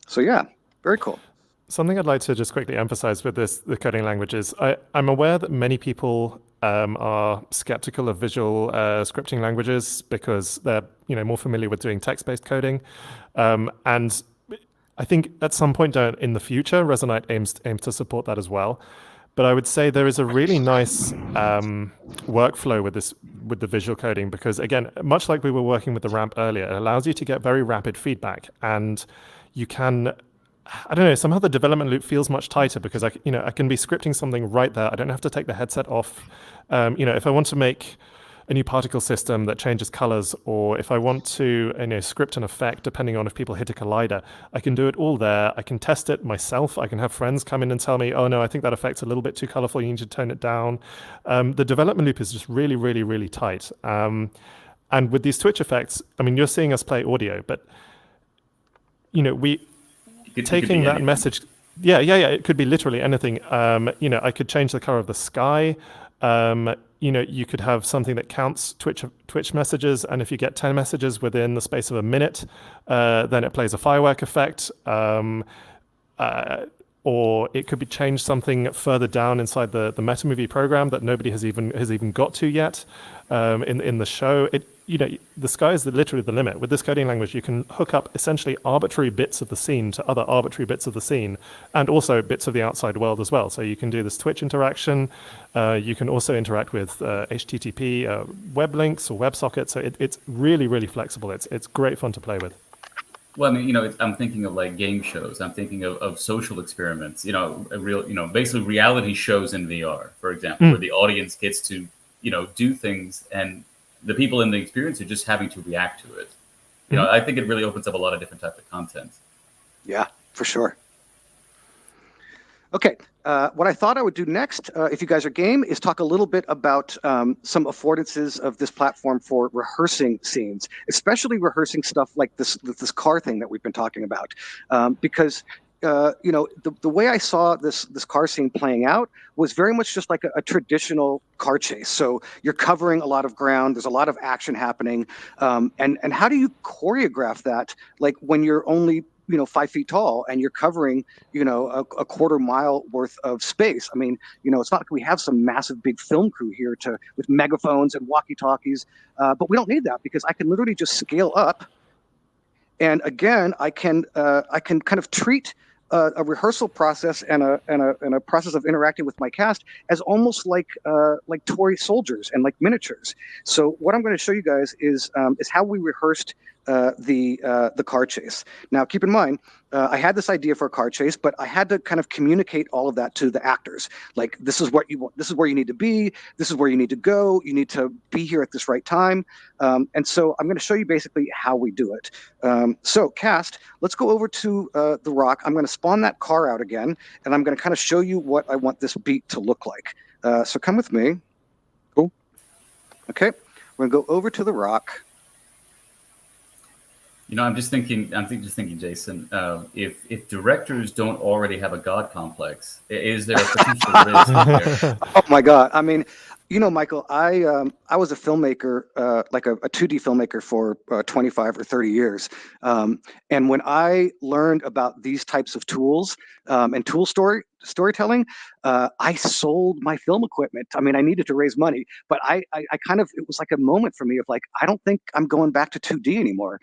So yeah, very cool. Something I'd like to just quickly emphasize with the coding language is I'm aware that many people are skeptical of visual scripting languages because they're more familiar with doing text-based coding, and I think at some point in the future, Resonite aims to support that as well. But I would say there is a really nice workflow with the visual coding because, again, much like we were working with the ramp earlier, it allows you to get very rapid feedback, and you can, I don't know, somehow the development loop feels much tighter because I can be scripting something right there. I don't have to take the headset off. If I want to make a new particle system that changes colors, or if I want to script an effect depending on if people hit a collider, I can do it all there. I can test it myself. I can have friends come in and tell me, oh no, I think that effect's a little bit too colorful, you need to tone it down. The development loop is just really, really, really tight. And with these Twitch effects, I mean, you're seeing us play audio, but taking that message, yeah, it could be literally anything. I could change the color of the sky. You could have something that counts Twitch messages, and if you get 10 messages within the space of a minute, then it plays a firework effect. Or it could be changed something further down inside the MetaMovie program that nobody has even got to yet in the show. The sky is literally the limit. With this coding language, you can hook up essentially arbitrary bits of the scene to other arbitrary bits of the scene, and also bits of the outside world as well. So you can do this Twitch interaction. You can also interact with HTTP web links or WebSockets. So it's really, really flexible. It's great fun to play with. Well, I mean, I'm thinking of game shows. I'm thinking of social experiments. Basically reality shows in VR, for example, where the audience gets to, do things, and the people in the experience are just having to react to it. I think it really opens up a lot of different types of content. Yeah, for sure. Okay, what I thought I would do next, if you guys are game, is talk a little bit about some affordances of this platform for rehearsing scenes, especially rehearsing stuff like this car thing that we've been talking about, because the way I saw this car scene playing out was very much just like a traditional car chase. So you're covering a lot of ground. There's a lot of action happening, and how do you choreograph that? Like when you're only 5 feet tall and you're covering a quarter mile worth of space. I mean, it's not like we have some massive big film crew here with megaphones and walkie-talkies, but we don't need that because I can literally just scale up. And again, I can kind of treat a rehearsal process and a process of interacting with my cast as almost like toy soldiers and like miniatures. So what I'm going to show you guys is how we rehearsed the car chase. Now, keep in mind, I had this idea for a car chase, but I had to kind of communicate all of that to the actors. Like, this is what you want. This is where you need to be. This is where you need to go. You need to be here at this right time. And so I'm going to show you basically how we do it. So cast, let's go over to the rock. I'm going to spawn that car out again, and I'm going to kind of show you what I want this beat to look like. So come with me. Cool. Okay. We're going to go over to the rock. I'm just thinking, Jason, if directors don't already have a god complex, is there a potential risk there? Oh my God. I mean, Michael, I was a filmmaker, like a 2D filmmaker for 25 or 30 years. And when I learned about these types of tools and storytelling, I sold my film equipment. I mean, I needed to raise money, but I kind of, it was like a moment for me of like, I don't think I'm going back to 2D anymore,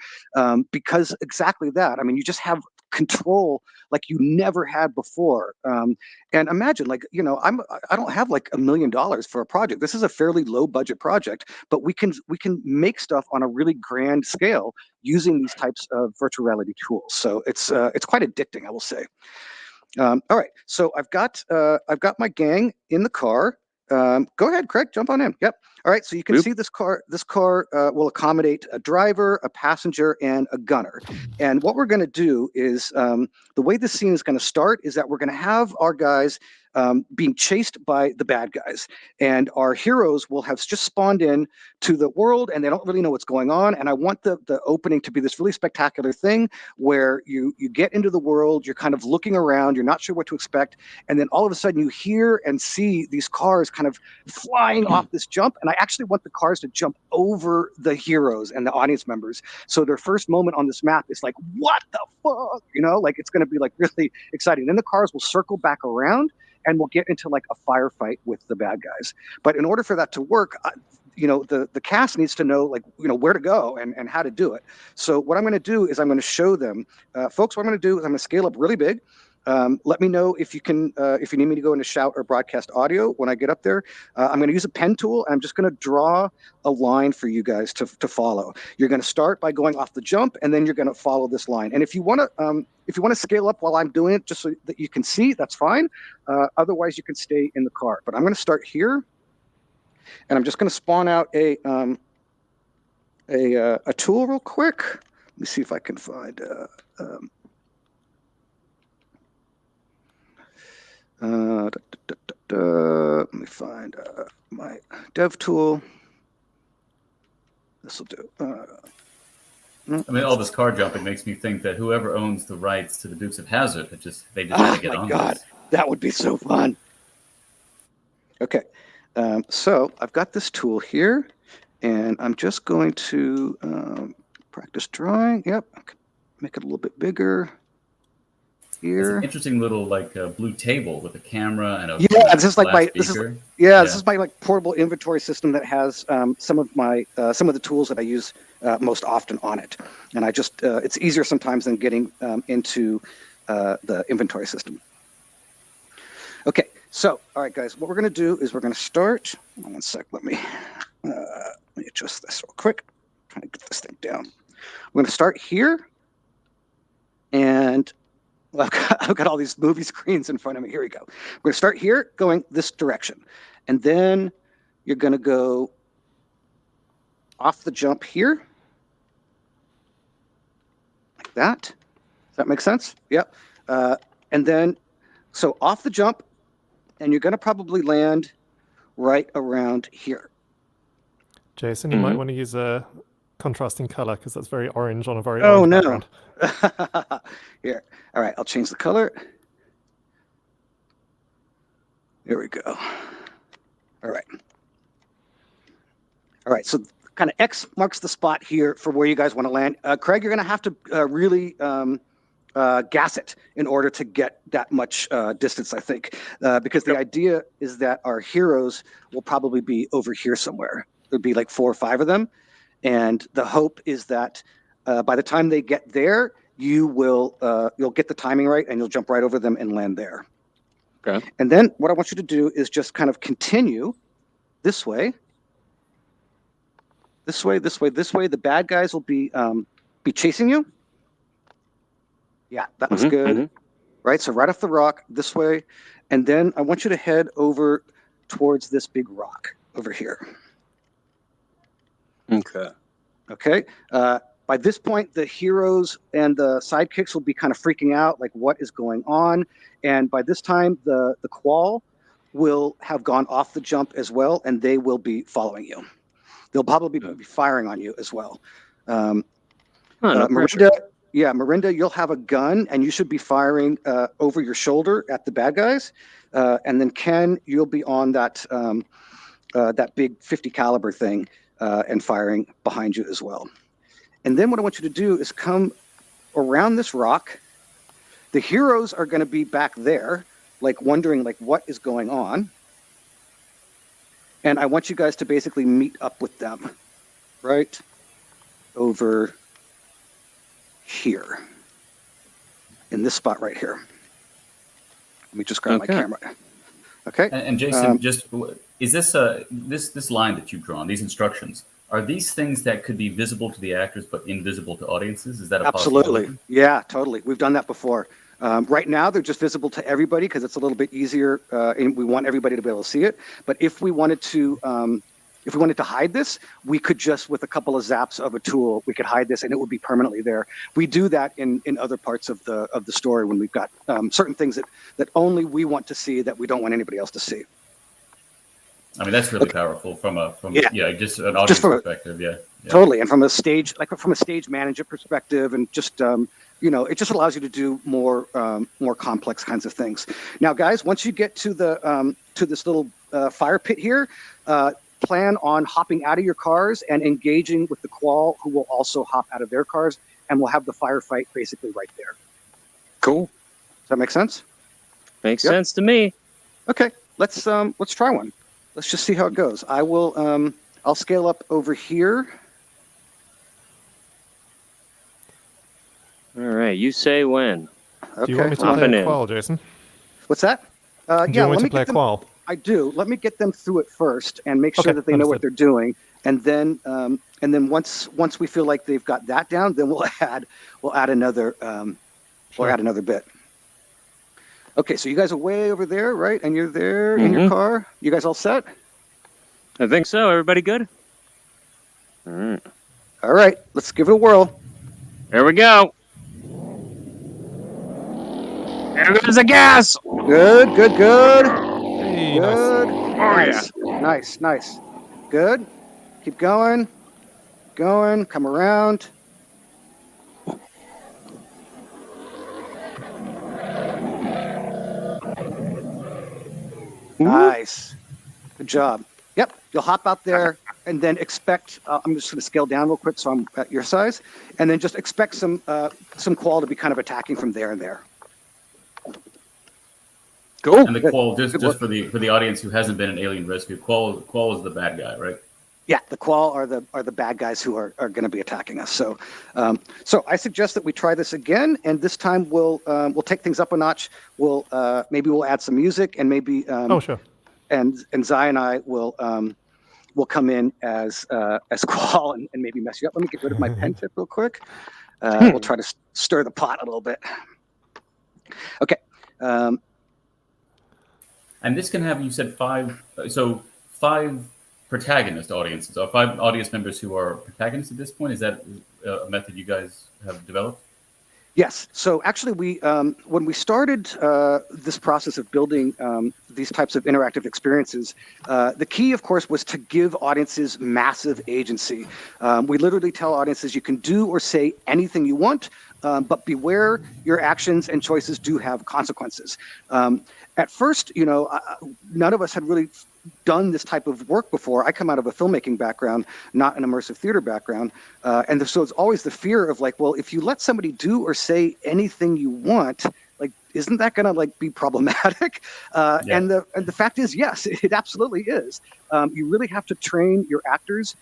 because exactly that. I mean, you just have control like you never had before. And imagine, like, I don't have like $1 million for a project. This is a fairly low budget project, but we can make stuff on a really grand scale using these types of virtual reality tools. So it's quite addicting, I will say. All right, so I've got my gang in the car. Go ahead, Craig, jump on in. Yep. All right, so you can Boop. see this car. This car will accommodate a driver, a passenger, and a gunner. And what we're going to do is, the way this scene is going to start is that we're going to have our guys being chased by the bad guys, and our heroes will have just spawned in to the world, and they don't really know what's going on. And I want the opening to be this really spectacular thing where you get into the world, you're kind of looking around, you're not sure what to expect, and then all of a sudden you hear and see these cars kind of flying off this jump. And I actually want the cars to jump over the heroes and the audience members, so their first moment on this map is like, what the fuck, like it's going to be like really exciting. Then the cars will circle back around and we'll get into like a firefight with the bad guys. But in order for that to work, the cast needs to know, like, where to go and how to do it. So what I'm going to do is I'm going to show them, folks. What I'm going to do is I'm going to scale up really big. Let me know if you can, if you need me to go into shout or broadcast audio when I get up there. I'm going to use a pen tool, and I'm just going to draw a line for you guys to follow. You're going to start by going off the jump, and then you're going to follow this line. And if you want to scale up while I'm doing it, just so that you can see, that's fine. Otherwise, you can stay in the car. But I'm going to start here, and I'm just going to spawn out a tool real quick. Let me see if I can find. Let me find my dev tool. This will do. I mean, all this car jumping makes me think that whoever owns the rights to the Dukes of Hazzard, they just got to get on God, this. that would be so fun. Okay, so I've got this tool here, and I'm just going to practice drawing. Yep, make it a little bit bigger. It's Here. an interesting little blue table with a camera and a this is like my this is my like portable inventory system that has some of the tools that I use most often on it, and I just it's easier sometimes than getting into the inventory system. Okay, so all right, guys, what we're going to do is we're going to start. One sec, let me adjust this real quick. Trying to get this thing down. We're going to start here, and I've got all these movie screens in front of me. Here we go. We're going to start here, going this direction. And then you're going to go off the jump here. Like that. Does that make sense? Yep. And then, so off the jump, and you're going to probably land right around here. Jason, you might want to use a contrasting color because that's very orange on a very orange background. Here. All right, I'll change the color. There we go. All right. All right, so kind of X marks the spot here for where you guys want to land. Craig, you're going to have to really gas it in order to get that much distance, I think, because the idea is that our heroes will probably be over here somewhere. There'd be like 4 or 5 of them. And the hope is that by the time they get there, you'll get the timing right, and you'll jump right over them and land there. Okay. And then what I want you to do is just kind of continue this way. This way, this way, this way. The bad guys will be chasing you. Yeah, that looks good. Right, so right off the rock, this way. And then I want you to head over towards this big rock over here. Okay. Okay. By this point, the heroes and the sidekicks will be kind of freaking out, like what is going on. And by this time, the Qual will have gone off the jump as well, and they will be following you. They'll probably be firing on you as well. Marinda, you'll have a gun, and you should be firing over your shoulder at the bad guys. And then Ken, you'll be on that that big 50 caliber thing and firing behind you as well. And then what I want you to do is come around this rock. The heroes are going to be back there, like wondering like what is going on. And I want you guys to basically meet up with them right over here in this spot right here. Let me just grab my camera. Okay. And Jason, is this this line that you've drawn, these instructions, are these things that could be visible to the actors but invisible to audiences? Is that a Absolutely. possibility? Yeah, totally. We've done that before. Right now, they're just visible to everybody because it's a little bit easier, and we want everybody to be able to see it. But if we wanted to hide this, we could just, with a couple of zaps of a tool, we could hide this, and it would be permanently there. We do that in other parts of the story when we've got certain things that only we want to see that we don't want anybody else to see. I mean, that's really powerful from just an audience perspective. Yeah. Totally, and from a stage manager perspective, and just it just allows you to do more complex kinds of things. Now, guys, once you get to this little fire pit here, plan on hopping out of your cars and engaging with the Qual, who will also hop out of their cars, and we'll have the firefight basically right there. Cool. Does that make sense? Makes sense to me. Okay, let's try one. Let's just see how it goes. I will I'll scale up over here. All right, you say when. Okay. Do you want me to play a Qual, Jason? What's that? Do you want me to play a Qual? I do. Let me get them through it first and make sure that they know what they're doing, and then once we feel like they've got that down, then we'll add another add another bit. Okay, so you guys are way over there, right? And you're there in your car. You guys all set? I think so. Everybody good? All right. All right, let's give it a whirl. There we go. There goes the gas. Good. Hey, Good. nice. Nice. Good. Keep going. Come around. Nice. Good job. Yep. You'll hop out there and then expect, I'm just going to scale down real quick so I'm at your size, and then just expect some Qual to be kind of attacking from there and there. Cool. And the Qual, just for the audience who hasn't been in Alien Rescue, Qual is the bad guy, right? Yeah, the Qual are the bad guys who are going to be attacking us. So, I suggest that we try this again, and this time we'll take things up a notch. Maybe we'll add some music, and maybe Sure. And Zai and I will come in as Qual and maybe mess you up. Let me get rid of my pen tip real quick. We'll try to stir the pot a little bit. Okay. And this can have, you said five protagonist audiences, or 5 audience members who are protagonists at this point. Is that a method you guys have developed? Yes. So actually, when we started this process of building these types of interactive experiences, the key, of course, was to give audiences massive agency. We literally tell audiences you can do or say anything you want, but beware, your actions and choices do have consequences. At first, none of us had really done this type of work before. I come out of a filmmaking background, not an immersive theater background. So it's always the fear of like, well, if you let somebody do or say anything you want, like, isn't that going to like be problematic? And the fact is, yes, it absolutely is. You really have to train your actors.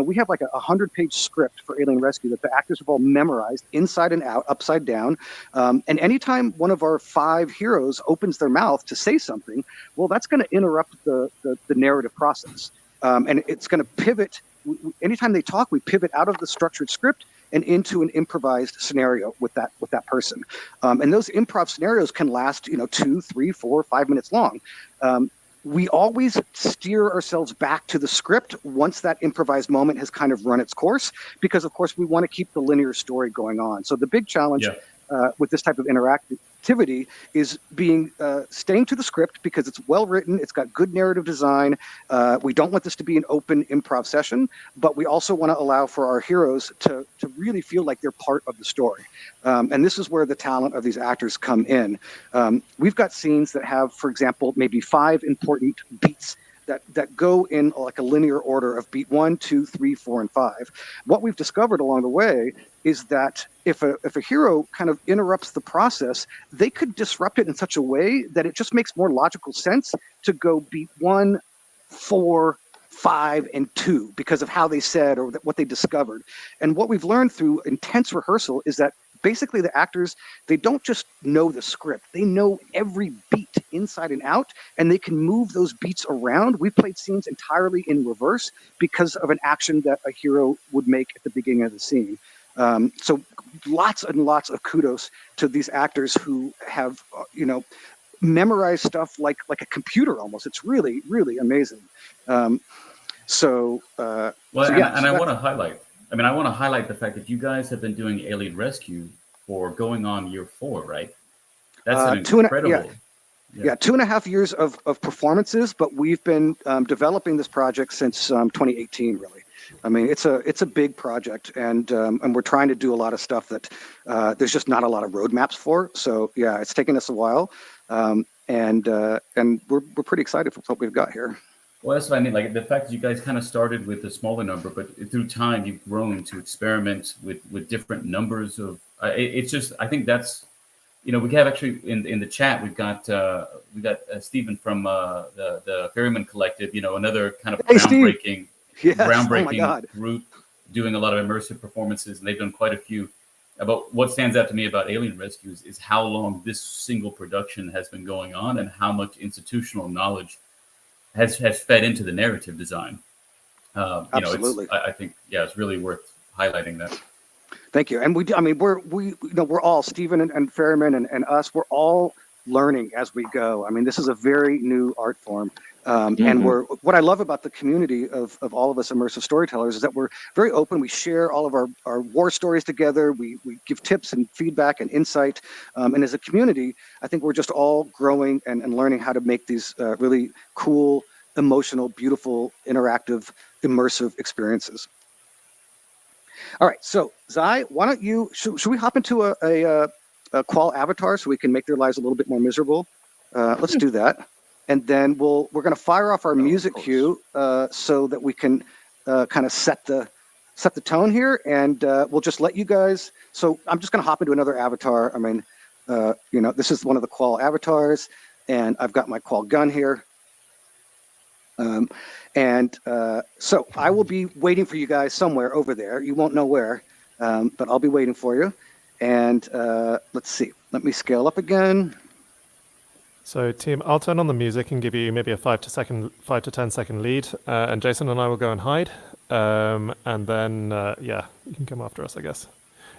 We have like a 100-page script for Alien Rescue that the actors have all memorized inside and out, upside down. And anytime one of our 5 heroes opens their mouth to say something, well, that's going to interrupt the narrative process. And it's going to pivot. Anytime they talk, we pivot out of the structured script and into an improvised scenario with that person. And those improv scenarios can last, 2, 3, 4, 5 minutes long. We always steer ourselves back to the script once that improvised moment has kind of run its course, because, of course, we want to keep the linear story going on. So the big challenge with this type of interactivity is staying to the script because it's well written, it's got good narrative design. We don't want this to be an open improv session, but we also want to allow for our heroes to really feel like they're part of the story. And this is where the talent of these actors come in. We've got scenes that have, for example, maybe 5 important beats that go in like a linear order of beat 1, 2, 3, 4, and 5. What we've discovered along the way is that if a hero kind of interrupts the process, they could disrupt it in such a way that it just makes more logical sense to go beat 1, 4, 5, and 2 because of how they said or what they discovered. And what we've learned through intense rehearsal is that basically the actors, they don't just know the script, they know every beat inside and out, and they can move those beats around. We've played scenes entirely in reverse because of an action that a hero would make at the beginning of the scene. So lots and lots of kudos to these actors who have, memorized stuff like a computer almost. It's really, really amazing. Well, I want to highlight. I want to highlight the fact that you guys have been doing Alien Rescue for going on year 4, right? That's an incredible. Yeah, 2.5 years of performances, but we've been developing this project since 2018, really. I mean, it's a big project, and we're trying to do a lot of stuff that there's just not a lot of roadmaps for. So yeah, it's taken us a while, and we're pretty excited for what we've got here. Well, that's what I mean. Like the fact that you guys kind of started with a smaller number, but through time you've grown to experiment with different numbers of. It's just, I think that's, we have actually in the chat we've got Stephen from the Ferryman Collective. Another kind of groundbreaking. Yes. Groundbreaking group doing a lot of immersive performances, and they've done quite a few. About what stands out to me about Alien Rescues is how long this single production has been going on and how much institutional knowledge has fed into the narrative design. Absolutely. I think it's really worth highlighting that. Thank you. And we're all Stephen and Ferryman and us. We're all learning as we go. I mean, this is a very new art form. And what I love about the community of all of us immersive storytellers is that we're very open. We share all of our war stories together. We give tips and feedback and insight. And as a community, I think we're just all growing and learning how to make these really cool, emotional, beautiful, interactive, immersive experiences. All right. So Zai, why don't you, should we hop into a qual avatar so we can make their lives a little bit more miserable? Let's do that. And then we're going to fire off our music cue so that we can kind of set the tone here, and we'll just let you guys. So I'm just going to hop into another avatar. I mean, this is one of the qual avatars, and I've got my qual gun here. So I will be waiting for you guys somewhere over there. You won't know where, but I'll be waiting for you. And let's see. Let me scale up again. So, team, I'll turn on the music and give you maybe a 5 to 10 second lead, and Jason and I will go and hide, and then you can come after us, I guess.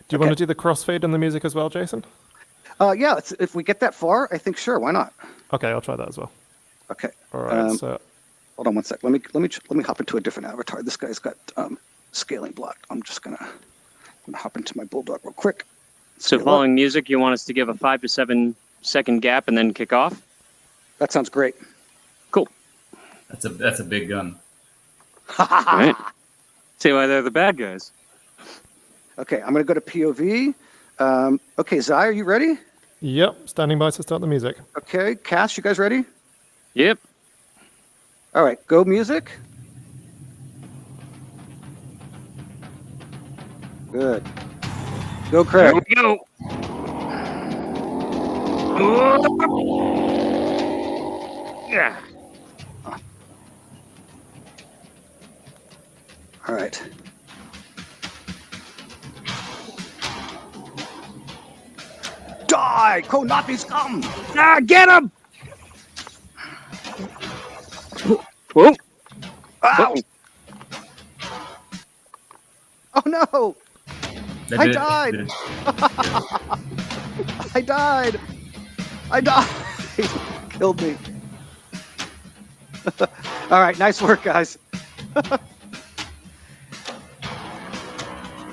Do you want to do the crossfade in the music as well, Jason? Yeah, if we get that far, I think sure, why not? Okay, I'll try that as well. Okay. All right. So, hold on one sec. Let me hop into a different avatar. This guy's got scaling blocked. I'm gonna hop into my bulldog real quick. So, following music, you want us to give a 5 to 7 second gap and then kick off? That sounds great. Cool. That's a big gun. Right. See why they're the bad guys. Okay, I'm going to go to POV. Okay, Zai, are you ready? Yep, standing by to start the music. Okay, Cass, you guys ready? Yep. All right, go music. Good. Go, Craig. Here we go. Yeah. All right. Die! Konami scum! Ah, get him! Whoa. Ow! Oh no! I died! I died! I died! Killed me. All right, nice work, guys.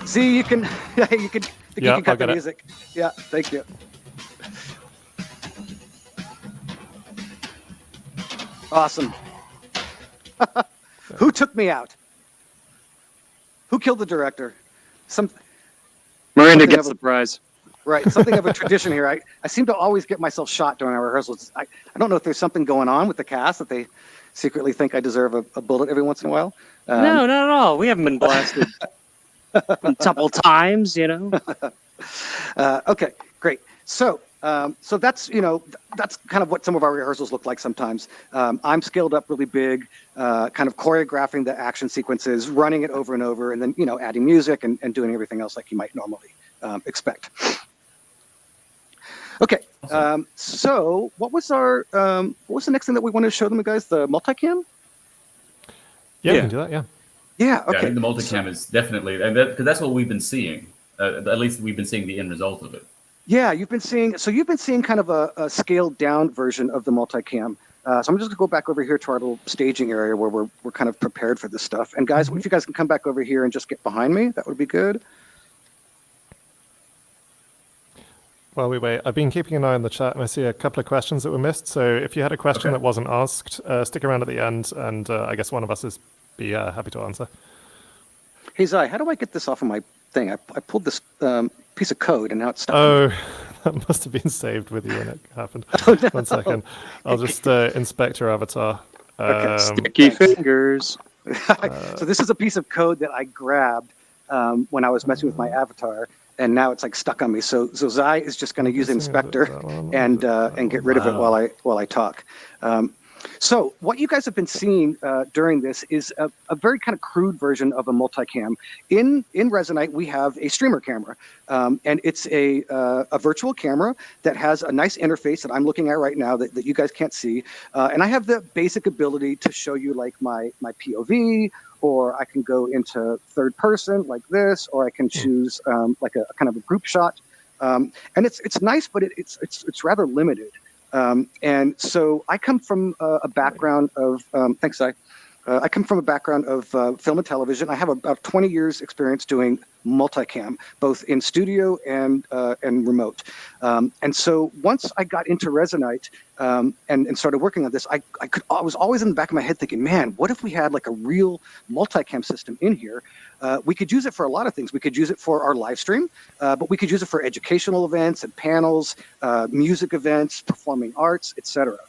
See, you can cut the music. Yeah, thank you. Awesome. Who took me out? Who killed the director? Miranda gets the prize. Right, something of a tradition here. I seem to always get myself shot during our rehearsals. I don't know if there's something going on with the cast that they secretly think I deserve a bullet every once in a while. No, not at all. We haven't been blasted a couple times, you know. Okay, great. So that's that's kind of what some of our rehearsals look like sometimes. I'm scaled up really big, kind of choreographing the action sequences, running it over and over, and then adding music and doing everything else like you might normally expect. Okay, so what was the next thing that we wanted to show them, guys? The multicam? Yeah, we Yeah. can do that. Yeah. Yeah. Yeah, I Okay. think the multicam is definitely, and because that's what we've been seeing. At least we've been seeing the end result of it. Yeah, you've been seeing kind of a scaled down version of the multicam. So I'm just gonna go back over here to our little staging area where we're kind of prepared for this stuff. And guys, if you guys can come back over here and just get behind me, that would be good. While we wait, I've been keeping an eye on the chat, and I see a couple of questions that were missed. So if you had a question Okay. that wasn't asked, stick around at the end, and I guess one of us is be happy to answer. Hey Zai, how do I get this off of my thing? I pulled this piece of code and now it's stuck. Oh, that must have been saved with you when it happened. Oh, no. 1 second. I'll just inspect your avatar. Okay, Sticky fingers. So this is a piece of code that I grabbed when I was messing with my avatar, and now it's like stuck on me. So Zai is just going to use Inspector and get rid of it while I talk. So what you guys have been seeing during this is a very kind of crude version of a multicam. In Resonite, we have a streamer camera, and it's a virtual camera that has a nice interface that I'm looking at right now that you guys can't see. And I have the basic ability to show you like my POV, or I can go into third person like this, or I can choose like a kind of a group shot. And it's nice, but it's rather limited. And so I come from a background of, thanks, Zai. I come from a background of film and television. I have about 20 years experience doing multicam, both in studio and remote. And so once I got into Resonite and started working on this, I was always in the back of my head thinking, man, what if we had like a real multicam system in here? We could use it for a lot of things. We could use it for our live stream, but we could use it for educational events and panels, music events, performing arts, etc.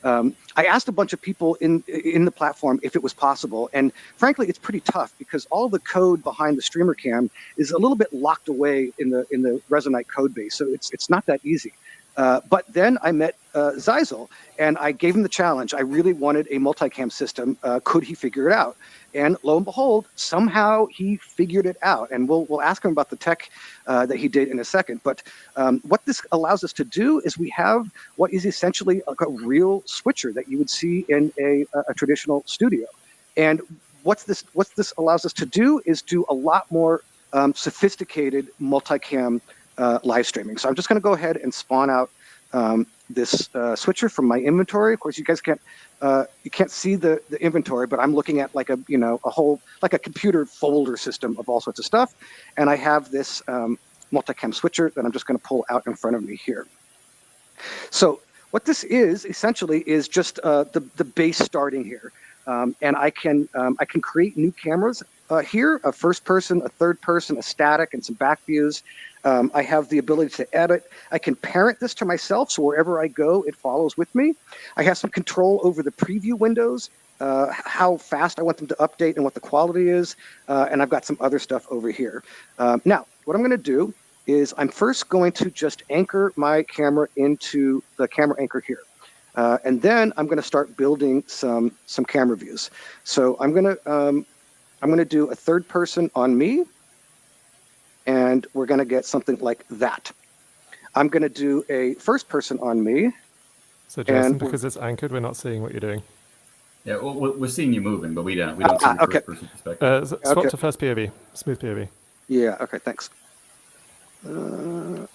I asked a bunch of people in the platform if it was possible, and frankly, it's pretty tough because all the code behind the streamer cam is a little bit locked away in the Resonite code base, so it's not that easy. But then I met Zeisel, and I gave him the challenge. I really wanted a multicam system. Could he figure it out? And lo and behold, somehow he figured it out. And we'll ask him about the tech that he did in a second. But what this allows us to do is we have what is essentially like a real switcher that you would see in a traditional studio. And what this allows us to do is do a lot more sophisticated multicam live streaming. So I'm just going to go ahead and spawn out this switcher from my inventory. Of course, you guys can't see the inventory, but I'm looking at like a whole like a computer folder system of all sorts of stuff, and I have this multicam switcher that I'm just going to pull out in front of me here. So what this is essentially is just the base starting here, and I can create new cameras here: a first person, a third person, a static, and some back views. I have the ability to edit. I can parent this to myself, so wherever I go, it follows with me. I have some control over the preview windows, how fast I want them to update and what the quality is, and I've got some other stuff over here. Now, what I'm going to do is I'm first going to just anchor my camera into the camera anchor here. And then I'm going to start building some camera views. So I'm going to do a third person on me, and we're going to get something like that. I'm going to do a first person on me. So Jason, And- because it's anchored, we're not seeing what you're doing. Yeah, well, we're seeing you moving, but we don't see the okay. first-person perspective. Swap Okay. to first POV, smooth POV. Yeah, okay, thanks. There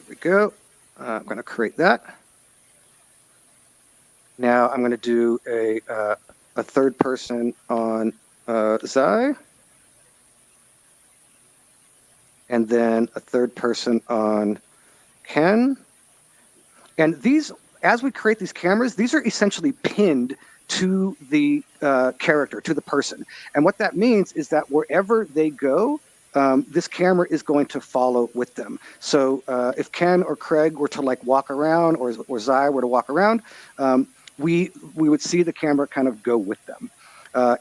we go. I'm going to create that. Now I'm going to do a third person on Zai. And then a third person on Ken. And these, as we create these cameras, these are essentially pinned to the character, to the person. And what that means is that wherever they go, this camera is going to follow with them. So if Ken or Craig were to like walk around, or Zai were to walk around, we would see the camera kind of go with them.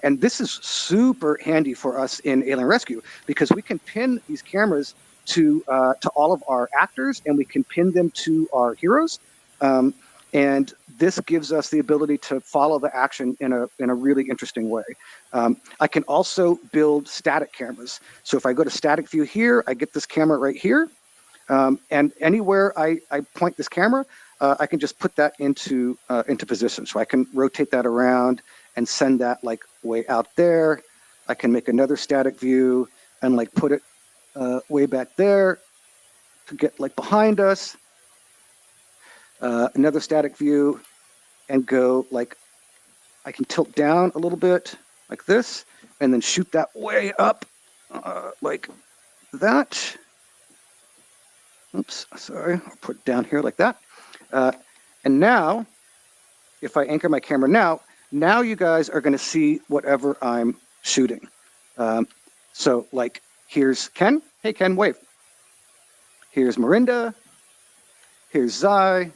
And this is super handy for us in Alien Rescue because we can pin these cameras to all of our actors, and we can pin them to our heroes. And this gives us the ability to follow the action in a really interesting way. I can also build static cameras. So if I go to static view here, I get this camera right here. And anywhere I point this camera, I can just put that into position. So I can rotate that around and send that like way out there. I can make another static view and like put it way back there to get like behind us. Another static view and go like, I can tilt down a little bit like this and then shoot that way up like that. Oops, sorry, I'll put it down here like that. And now, if I anchor my camera now you guys are gonna see whatever I'm shooting. So like, here's Ken. Hey Ken, wave. Here's Marinda. Here's Zai.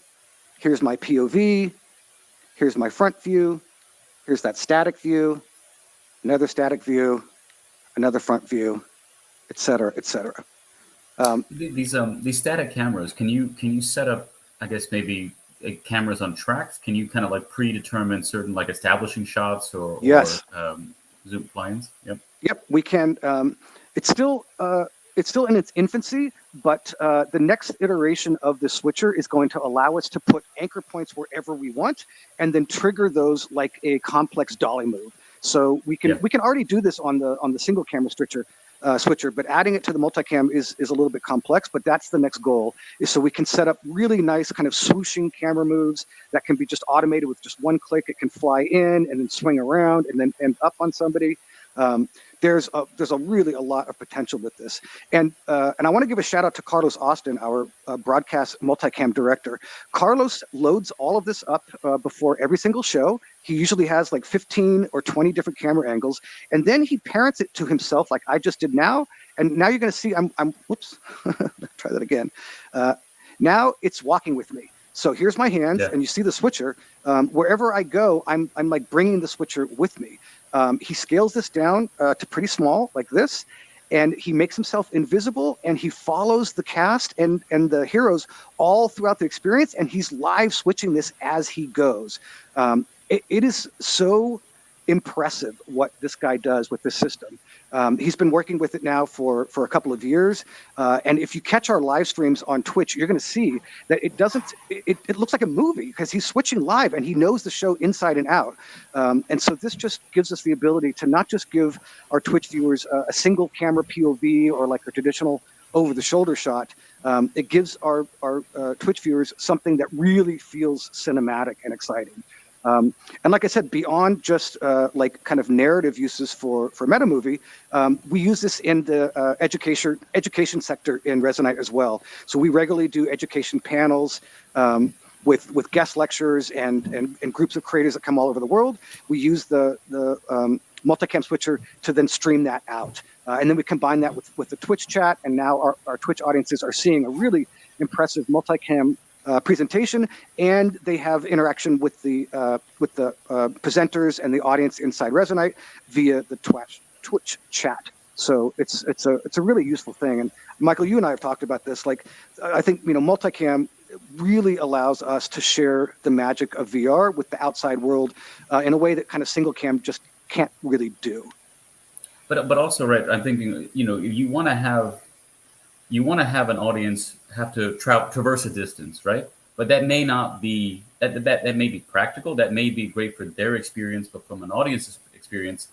Here's my POV. Here's my front view. Here's that static view. Another static view. Another front view, et cetera, et cetera. These static cameras, can you set up, I guess maybe cameras on tracks? Can you kind of like predetermine certain like establishing shots or Yes. zoom lines? Yep. Yep, we can. It's still in its infancy, but the next iteration of the switcher is going to allow us to put anchor points wherever we want, and then trigger those like a complex dolly move. So we can already do this on the single camera switcher, but adding it to the multicam is a little bit complex. But that's the next goal, is so we can set up really nice kind of swooshing camera moves that can be just automated with just one click. It can fly in and then swing around and then end up on somebody. There's really a lot of potential with this, and I want to give a shout out to Carlos Austin, our broadcast multicam director. Carlos loads all of this up before every single show. He usually has like 15 or 20 different camera angles, and then he parents it to himself, like I just did now. And now you're going to see I'm whoops, try that again. Now it's walking with me. So here's my hands, and you see the switcher. Wherever I go, I'm like bringing the switcher with me. He scales this down to pretty small, like this, and he makes himself invisible, and he follows the cast and the heroes all throughout the experience, and he's live switching this as he goes. It is so impressive what this guy does with this system. He's been working with it now for a couple of years, and if you catch our live streams on Twitch, you're going to see that it looks like a movie because he's switching live and he knows the show inside and out. And so this just gives us the ability to not just give our Twitch viewers a single camera POV or like a traditional over-the-shoulder shot. It gives our Twitch viewers something that really feels cinematic and exciting. And like I said, beyond just like kind of narrative uses for Metamovie, we use this in the education sector in Resonite as well. So we regularly do education panels with guest lecturers and groups of creators that come all over the world. We use the multicam switcher to then stream that out. And then we combine that with the Twitch chat, and now our Twitch audiences are seeing a really impressive multicam presentation, and they have interaction with the presenters and the audience inside Resonite via the Twitch chat. So it's a really useful thing. And Michael, you and I have talked about this. Like, I think multicam really allows us to share the magic of VR with the outside world in a way that kind of single cam just can't really do. But also, right, I'm thinking, you want to have an audience have to traverse a distance, right? But that may not be that may be practical. That may be great for their experience, but from an audience's experience,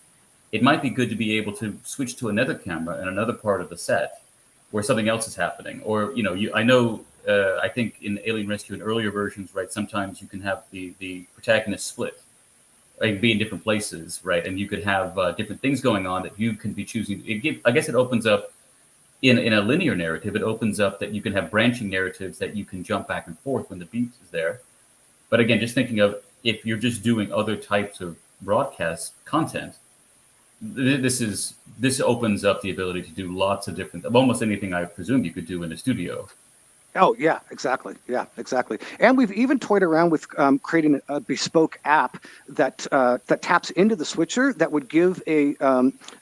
it might be good to be able to switch to another camera in another part of the set where something else is happening. Or I think in Alien Rescue in earlier versions, right, sometimes you can have the protagonist split, like be in different places, right, and you could have different things going on that you can be choosing. I guess it opens up. In a linear narrative, it opens up that you can have branching narratives that you can jump back and forth when the beat is there. But again, just thinking of if you're just doing other types of broadcast content, this opens up the ability to do lots of different, of almost anything I presume you could do in a studio. Oh yeah, exactly. Yeah, exactly. And we've even toyed around with creating a bespoke app that that taps into the switcher that would give a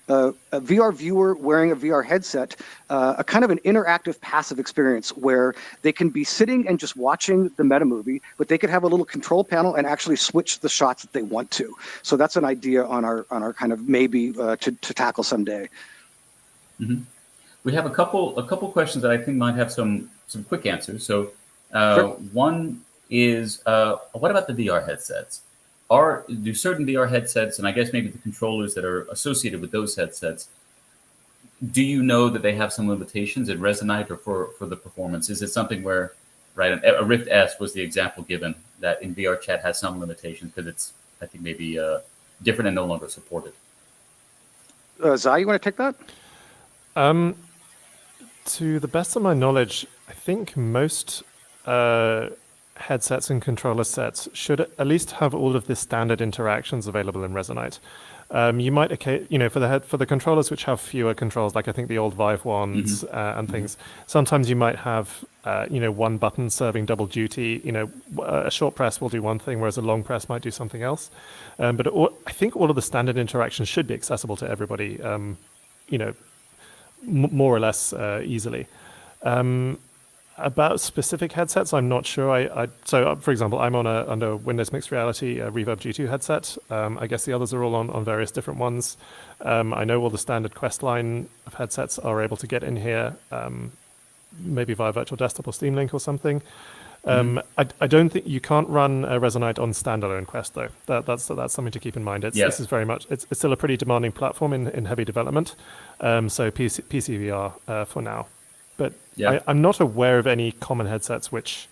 VR viewer wearing a VR headset a kind of an interactive passive experience where they can be sitting and just watching the meta movie, but they could have a little control panel and actually switch the shots that they want to. So that's an idea on our kind of maybe to tackle someday. Mm-hmm. We have a couple questions that I think might have some quick answers. So Sure. one is, what about the VR headsets? Do certain VR headsets, and I guess maybe the controllers that are associated with those headsets, do you know that they have some limitations at Resonite or for the performance? Is it something where, right, a Rift S was the example given, that in VR chat has some limitations because it's, I think, maybe different and no longer supported? Zai, you want to take that? To the best of my knowledge, I think most headsets and controller sets should at least have all of the standard interactions available in Resonite. You might, for the controllers which have fewer controls, like I think the old Vive ones and things, sometimes you might have, one button serving double duty. A short press will do one thing, whereas a long press might do something else. But I think all of the standard interactions should be accessible to everybody, more or less easily. About specific headsets, I'm not sure. So, for example, I'm on under Windows Mixed Reality Reverb G2 headset. I guess the others are all on various different ones. I know all the standard Quest line of headsets are able to get in here, maybe via Virtual Desktop or Steam Link or something. I don't think you can't run a Resonite on standalone Quest though. That's something to keep in mind. This is very much it's still a pretty demanding platform in heavy development. So PCVR for now, but I'm not aware of any common headsets which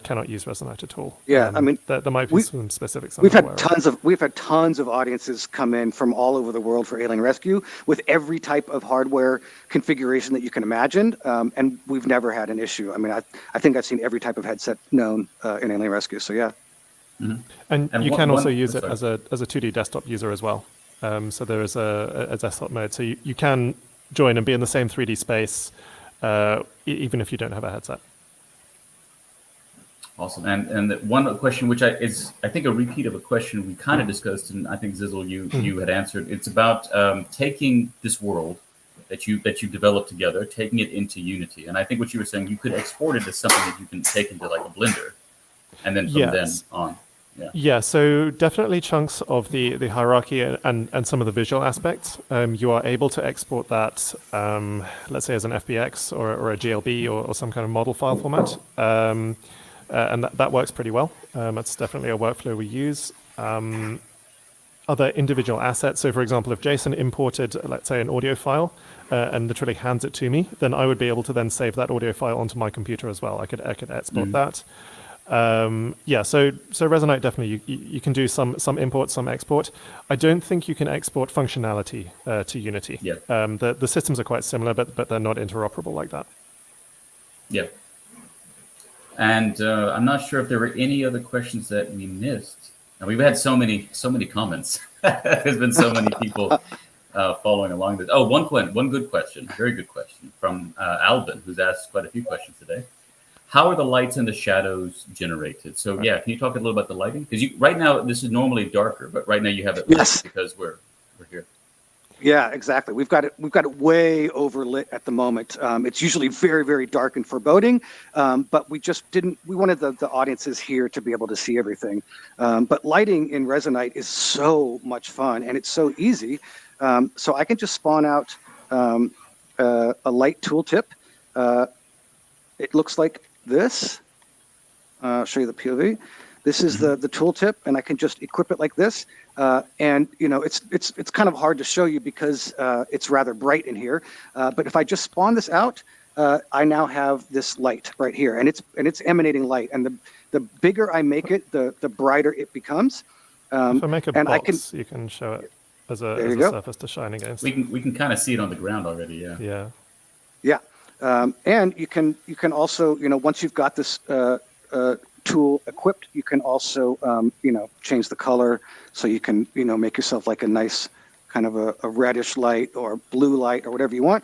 cannot use Resonite at all. Yeah, I mean, there might be some specifics. We've had tons of audiences come in from all over the world for Alien Rescue with every type of hardware configuration that you can imagine, and we've never had an issue. I mean, I think I've seen every type of headset known in Alien Rescue. So yeah. Mm-hmm. And you can also use it as a 2D desktop user as well. So there is a desktop mode, so you can join and be in the same 3D space, even if you don't have a headset. Awesome. And one question, which is I think a repeat of a question we kind of discussed, and I think Zizzle, you had answered. It's about taking this world that you developed together, taking it into Unity. And I think what you were saying, you could export it as something that you can take into like a Blender, and then from then on. Yeah. So definitely chunks of the hierarchy and some of the visual aspects. You are able to export that, let's say, as an FBX or a GLB or some kind of model file format. And that works pretty well. That's definitely a workflow we use. Other individual assets. So, for example, if Jason imported, let's say, an audio file and literally hands it to me, then I would be able to then save that audio file onto my computer as well. I could export that. So Resonite definitely you can do some import, some export. I don't think you can export functionality to Unity. Yeah. The systems are quite similar, but they're not interoperable like that. Yeah. And I'm not sure if there were any other questions that we missed. And we've had so many comments. There's been so many people following along this. Oh, one good question, very good question from Alvin, who's asked quite a few questions today. How are the lights and the shadows generated? So yeah, can you talk a little about the lighting? Because right now this is normally darker, but right now you have it lit because we're here. Yeah, exactly. We've got it way overlit at the moment. It's usually very, very dark and foreboding, but we wanted the audiences here to be able to see everything. But lighting in Resonite is so much fun and it's so easy. So I can just spawn out a light tooltip. It looks like this. I'll show you the POV. This is the tooltip, and I can just equip it like this. And it's kind of hard to show you because it's rather bright in here. But if I just spawn this out, I now have this light right here, and it's emanating light. And the bigger I make it, the brighter it becomes. If I make a box, you can show it as a surface to shine against. We can kind of see it on the ground already. Yeah. Yeah. Yeah. And you can also once you've got this tool equipped, you can also change the color, so you can make yourself like a nice kind of a reddish light or blue light or whatever you want.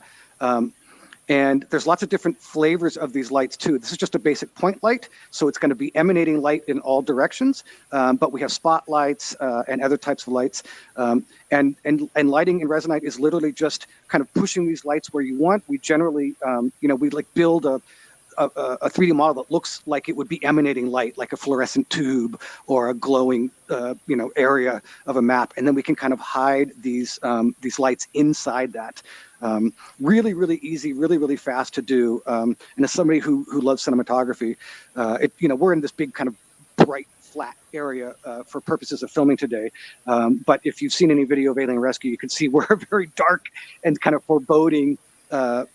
And there's lots of different flavors of these lights too. This is just a basic point light, so it's going to be emanating light in all directions. But we have spotlights and other types of lights. And lighting in Resonite is literally just kind of pushing these lights where you want. We generally, we like build a 3D model that looks like it would be emanating light, like a fluorescent tube or a glowing, area of a map, and then we can kind of hide these lights inside that. Really, really easy, really, really fast to do. And as somebody who loves cinematography, we're in this big kind of bright, flat area for purposes of filming today. But if you've seen any video of Alien Rescue, you can see we're a very dark and kind of foreboding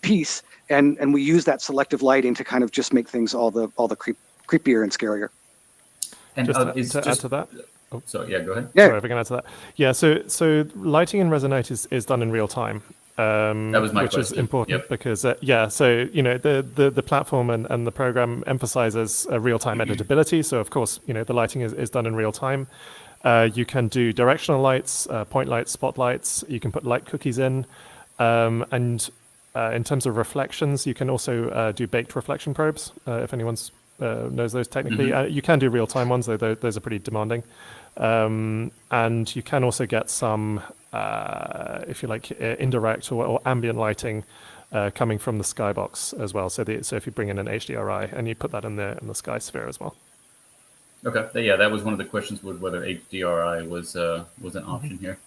piece, and we use that selective lighting to kind of just make things all the creepier and scarier. And Just to add to that. So yeah, go ahead. Yeah. Sorry, if I can add to that. Yeah, so lighting in Resonite is done in real time. That was my which is question. important Yep. because the platform and the program emphasizes real-time editability. So of course, the lighting is done in real time. You can do directional lights, point lights, spotlights. You can put light cookies in, and in terms of reflections, you can also do baked reflection probes. If anyone's knows those technically, you can do real-time ones. Though those are pretty demanding, and you can also get some. If you like, indirect or ambient lighting coming from the skybox as well. So if you bring in an HDRI and you put that in the sky sphere as well. Okay. Yeah, that was one of the questions, with whether HDRI was an option here.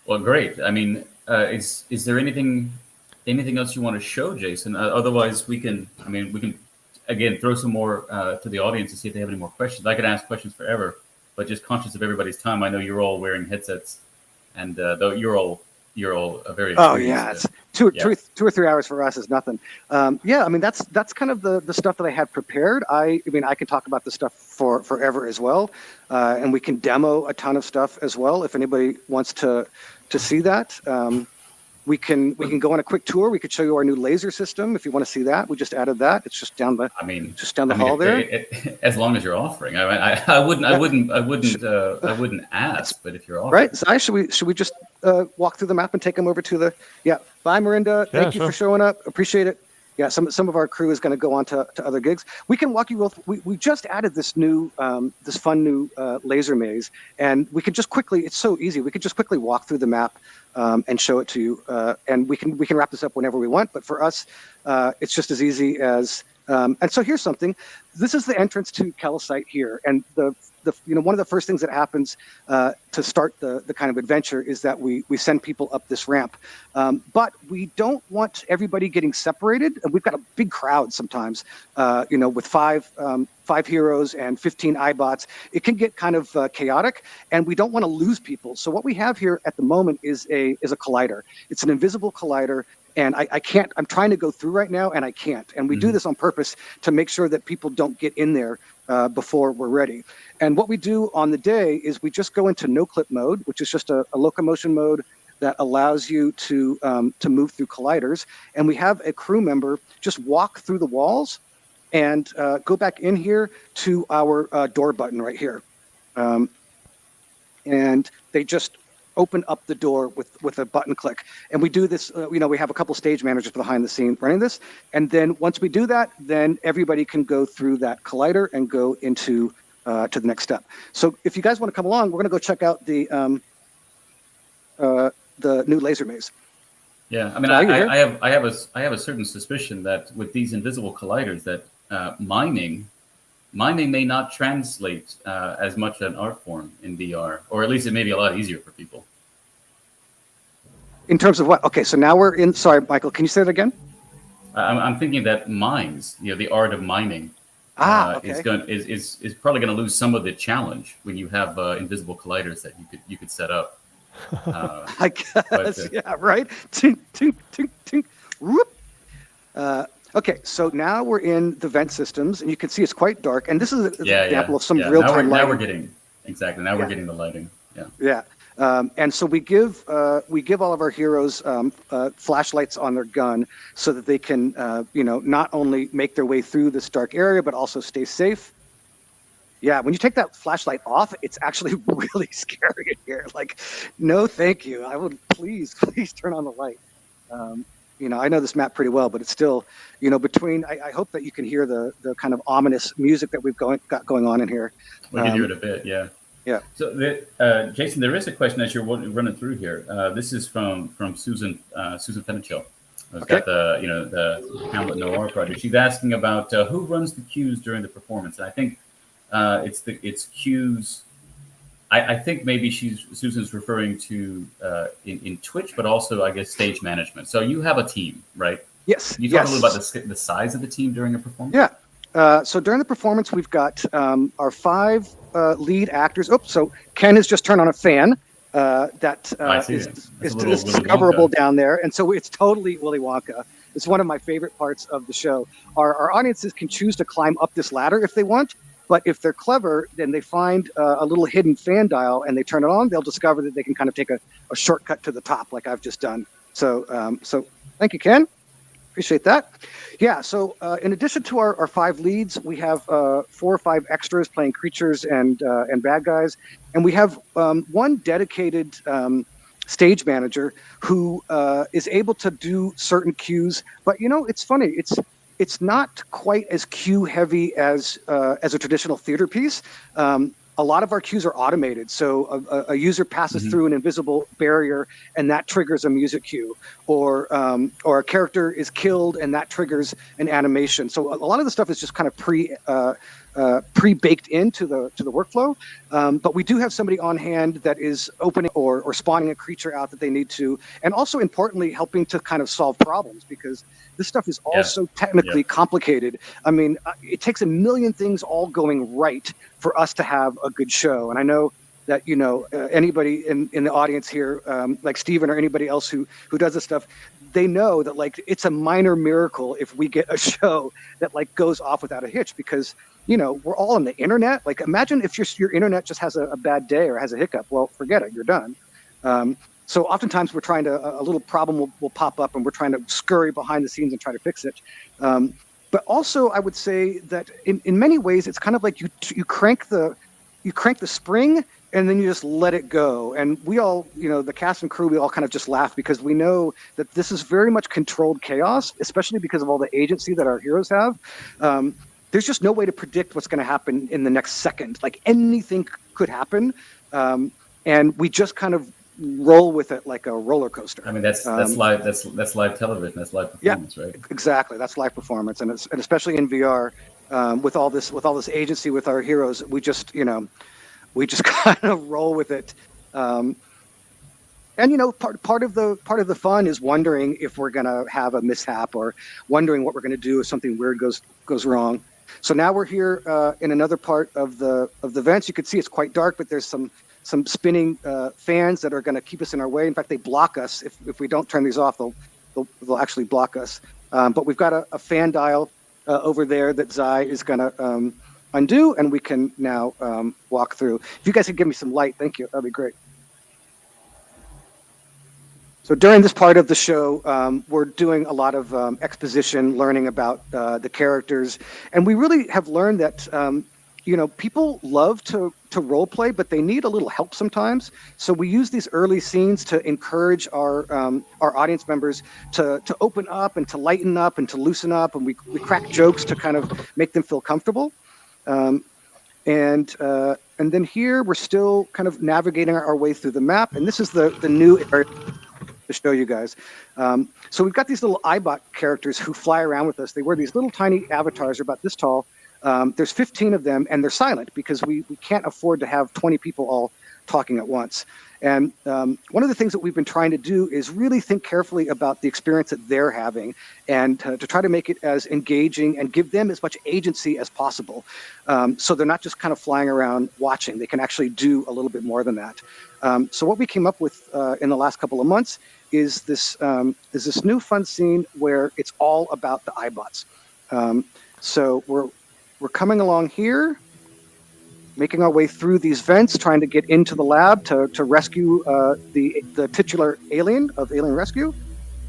Well, great. I mean, is there anything else you want to show, Jason? Otherwise, we can again throw some more to the audience to see if they have any more questions. I could ask questions forever, but just conscious of everybody's time. I know you're all wearing headsets, and though you're all a very Oh yeah, it's two or 3 hours for us is nothing. That's kind of the stuff that I had prepared. I can talk about this stuff for forever as well, and we can demo a ton of stuff as well if anybody wants to see that. We can go on a quick tour. We could show you our new laser system if you want to see that. We just added that. It's just down the hall there. As long as you're offering, I wouldn't ask, but if you're offering, right? So should we just walk through the map and take them over to the? Yeah. Bye, Marinda. Thank you for showing up. Appreciate it. Yeah, some of our crew is going to go on to other gigs. We can walk you. We just added this new, this fun new laser maze, and we could just quickly. It's so easy. We could just quickly walk through the map and show it to you, and we can wrap this up whenever we want. But for us, it's just as easy as. And so here's something. This is the entrance to Callicite here, and the one of the first things that happens to start the kind of adventure is that we send people up this ramp, but we don't want everybody getting separated. And we've got a big crowd sometimes, with five heroes and 15 iBots. It can get kind of chaotic, and we don't want to lose people. So what we have here at the moment is a collider. It's an invisible collider. And I can't, I'm trying to go through right now and I can't. And we do this on purpose to make sure that people don't get in there before we're ready. And what we do on the day is we just go into no clip mode, which is just a locomotion mode that allows you to move through colliders. And we have a crew member just walk through the walls and go back in here to our door button right here. And they just open up the door with a button click. And we do this, we have a couple stage managers behind the scene running this. And then once we do that, then everybody can go through that collider and go into to the next step. So if you guys want to come along, we're going to go check out the new laser maze. Yeah, I mean, I have a certain suspicion that with these invisible colliders, that mining may not translate as much an art form in VR, or at least it may be a lot easier for people. In terms of what? Okay, so now we're in. Sorry, Michael, can you say that again? I'm thinking that mines, the art of mining, okay. is probably going to lose some of the challenge when you have invisible colliders that you could set up. I guess, yeah, right. Tink, tink, tink, tink. Whoop. Okay, so now we're in the vent systems, and you can see it's quite dark. And this is an example of some real-time lighting. Now we're getting we're getting the lighting. Yeah. Yeah. And so we give all of our heroes flashlights on their gun so that they can not only make their way through this dark area but also stay safe. Yeah, when you take that flashlight off, it's actually really scary in here. Like, no, thank you. I would please turn on the light. I know this map pretty well, but it's still, between. I hope that you can hear the kind of ominous music that we've got going on in here. We can do it a bit, yeah. Yeah. So, Jason, there is a question as you're running through here. This is from Susan Fenichel. Who's got the Hamlet Noir project. She's asking about who runs the cues during the performance. And I think it's cues. I think maybe Susan's referring to in Twitch, but also I guess stage management. So you have a team, right? Yes. Can you talk a little about the size of the team during a performance? Yeah. So during the performance, we've got our 5 lead actors. So Ken has just turned on a fan that is discoverable down there. And so it's totally Willy Wonka. It's one of my favorite parts of the show. Our audiences can choose to climb up this ladder if they want. But if they're clever, then they find a little hidden fan dial and they turn it on. They'll discover that they can kind of take a shortcut to the top like I've just done. So thank you, Ken. Appreciate that. Yeah, so in addition to our 5 leads, we have 4 or 5 extras playing creatures and bad guys. And we have one dedicated stage manager who is able to do certain cues. But, it's funny. It's not quite as cue heavy as a traditional theater piece. A lot of our cues are automated. So a user passes through an invisible barrier and that triggers a music cue, or a character is killed and that triggers an animation. So a lot of the stuff is just kind of pre-baked into the workflow. But we do have somebody on hand that is opening or spawning a creature out that they need to, and also importantly, helping to kind of solve problems, because this stuff is all so technically complicated. I mean, it takes a million things all going right for us to have a good show. And I know that, anybody in the audience here, like Steven or anybody else who does this stuff, they know that like it's a minor miracle if we get a show that like goes off without a hitch, because we're all on the internet. Like, imagine if your internet just has a bad day or has a hiccup. Well, forget it. You're done. So oftentimes we're trying to, a little problem will pop up and we're trying to scurry behind the scenes and try to fix it. But also I would say that in many ways, it's kind of like you crank the spring and then you just let it go. And we all, the cast and crew, we all kind of just laugh because we know that this is very much controlled chaos, especially because of all the agency that our heroes have. There's just no way to predict what's going to happen in the next second. Like, anything could happen. And we just kind of roll with it like a roller coaster. I mean, that's live. That's live television. That's live performance, right? Exactly. That's live performance, and especially in VR, with all this agency with our heroes, we just kind of roll with it. And part of the fun is wondering if we're gonna have a mishap, or wondering what we're gonna do if something weird goes wrong. So now we're here in another part of the vents. You can see it's quite dark, but there's some spinning fans that are going to keep us in our way. In fact, they block us. If we don't turn these off, they'll actually block us. But we've got a fan dial over there that Zai is going to undo, and we can now walk through. If you guys could give me some light, thank you. That'd be great. So during this part of the show, we're doing a lot of exposition, learning about the characters, and we really have learned that people love to role play, but they need a little help sometimes. So we use these early scenes to encourage our audience members to open up and to lighten up and to loosen up, and we crack jokes to kind of make them feel comfortable. And then here we're still kind of navigating our way through the map, and this is the new area to show you guys. So we've got these little iBot characters who fly around with us. They wear these little tiny avatars, they're about this tall. There's 15 of them, and they're silent because we can't afford to have 20 people all talking at once. And one of the things that we've been trying to do is really think carefully about the experience that they're having, and to try to make it as engaging and give them as much agency as possible. So they're not just kind of flying around watching. They can actually do a little bit more than that. So what we came up with in the last couple of months is this new fun scene where it's all about the iBots. So we're coming along here, making our way through these vents, trying to get into the lab to rescue the titular alien of Alien Rescue.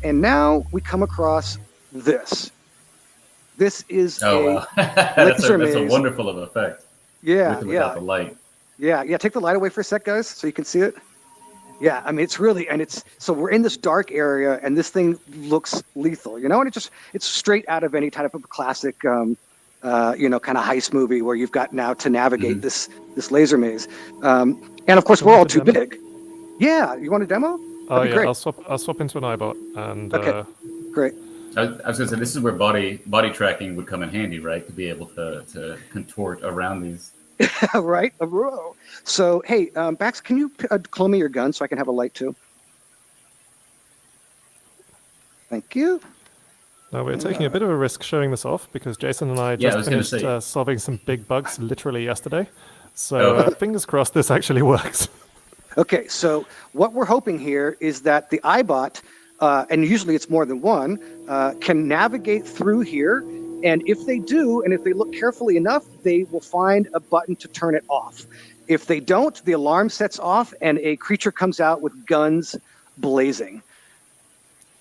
And now we come across this. This is wow. That's a wonderful of effect. Yeah, with or without yeah, the light. yeah. Take the light away for a sec, guys, so you can see it. Yeah, I mean, it's really, and it's, so we're in this dark area and this thing looks lethal, you know, and it's straight out of any type of classic, kind of heist movie where you've got now to navigate this laser maze. And of course, we're all too big. Yeah. You want a demo? Oh That'd be yeah, great. I'll swap into an iBot and Okay. Great. I was going to say, this is where body tracking would come in handy, right? To be able to contort around these. Right. So, hey, Bax, can you clone me your gun so I can have a light too? Thank you. now we're taking a bit of a risk showing this off because Jason and I Yeah, I just was gonna finished say. solving some big bugs literally yesterday. So Oh. fingers crossed this actually works. Okay, so what we're hoping here is that the iBot, and usually it's more than one, can navigate through here. And if they do, and if they look carefully enough, they will find a button to turn it off. If they don't, the alarm sets off and a creature comes out with guns blazing.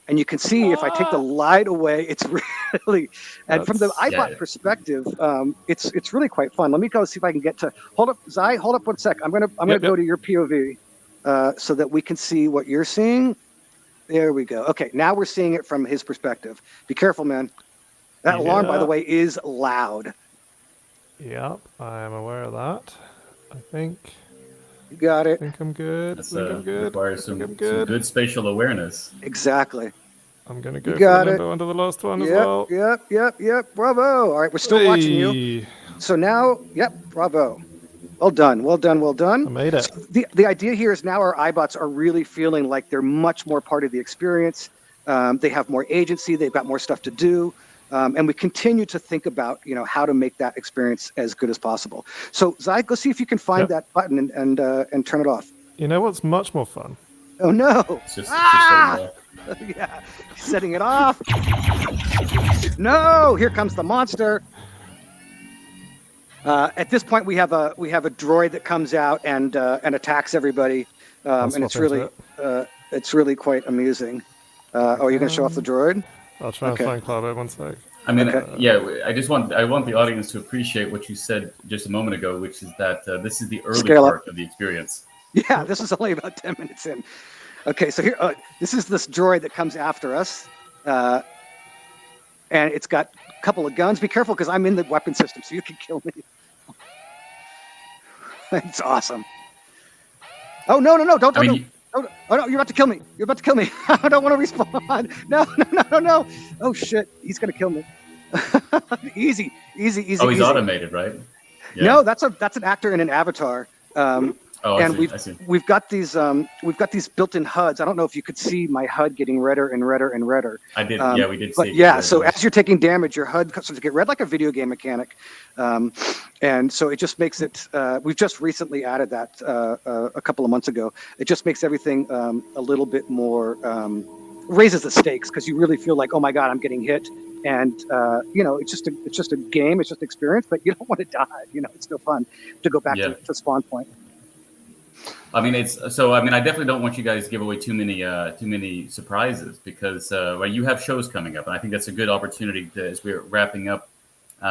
And you can see if I take the light away, it's really, and from the iBot Yeah. perspective, it's really quite fun. Let me go see if I can get to, hold up, Zai, hold up 1 sec. I'm gonna Yep, go yep. to your POV so that we can see what you're seeing. There we go. Okay, now we're seeing it from his perspective. Be careful, man. That alarm, by the Yeah. way, is loud. Yep, I am aware of that. I think You got it. I'm good. That's, I'm good. requires I some, think I'm some good. good spatial awareness. Exactly. I'm gonna go for got the it. limbo under the last one as well. Yep. Bravo. All right, we're still watching you. Hey, So now, yep, bravo. Well done. I made it. The idea here is now our iBots are really feeling like they're much more part of the experience. They have more agency. They've got more stuff to do. And we continue to think about, how to make that experience as good as possible. So Zai, go see if you can find Yep. that button and turn it off. You know what's much more fun? Oh no! It's just Yeah, setting it off. No, here comes the monster. At this point, we have a droid that comes out and attacks everybody, and swap it's really into it's really quite amusing. You're going to show off the droid? I'll try Okay. and find Claudio 1 sec. I mean, Okay. I want the audience to appreciate what you said just a moment ago, which is that this is the early Scale up. part of the experience. Yeah, this is only about 10 minutes in. Okay, so here, this is this droid that comes after us, and it's got a couple of guns. Be careful, because I'm in the weapon system, so you can kill me. It's awesome. Oh no! Don't! I mean, Oh no! You're about to kill me! I don't want to respawn. No! Oh shit! He's gonna kill me. Easy. oh, he's easy. automated, right? Yeah. No, that's an actor in an avatar. Oh, And I see. we've got these built-in HUDs. I don't know if you could see my HUD getting redder and redder. I did. We did. But see yeah, it. so as you're taking damage, your HUD starts to get red like a video game mechanic, and so it just makes it. We've just recently added that a couple of months ago. It just makes everything a little bit more raises the stakes because you really feel like, oh my god, I'm getting hit, and it's just a game, it's just experience, but you don't want to die. It's no fun to go back Yeah. to spawn point. I mean, I definitely don't want you guys to give away too many surprises because you have shows coming up, and I think that's a good opportunity as we're wrapping up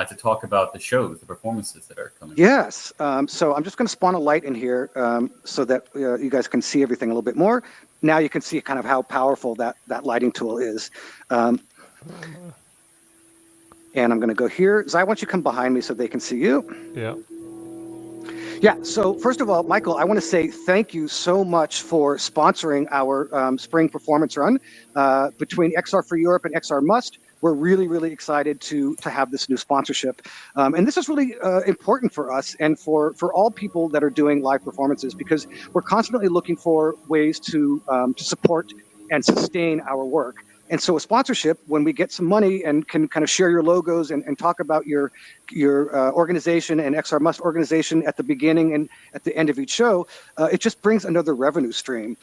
to talk about the shows, the performances that are coming. Yes. So I'm just going to spawn a light in here so that you guys can see everything a little bit more. Now you can see kind of how powerful that lighting tool is. And I'm going to go here. Zai, why don't you come behind me so they can see you? Yeah. Yeah. So first of all, Michael, I want to say thank you so much for sponsoring our spring performance run between XR for Europe and XR Must. We're really, really excited to have this new sponsorship. And this is really important for us and for all people that are doing live performances because we're constantly looking for ways to support and sustain our work. And so a sponsorship, when we get some money and can kind of share your logos and talk about your organization and XR Must organization at the beginning and at the end of each show, it just brings another revenue stream.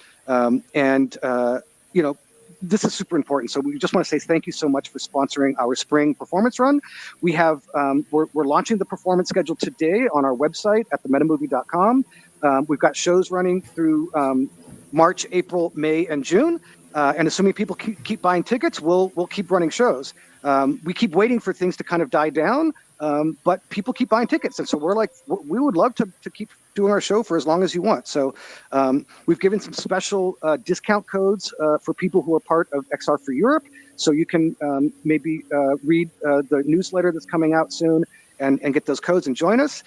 This is super important. So we just want to say thank you so much for sponsoring our spring performance run. We have we're launching the performance schedule today on our website at themetamovie.com. We've got shows running through March, April, May, and June. And assuming people keep buying tickets, we'll keep running shows. We keep waiting for things to kind of die down, but people keep buying tickets, and so we're like, we would love to keep doing our show for as long as you want. So we've given some special discount codes for people who are part of XR for Europe, so you can maybe read the newsletter that's coming out soon and get those codes and join us.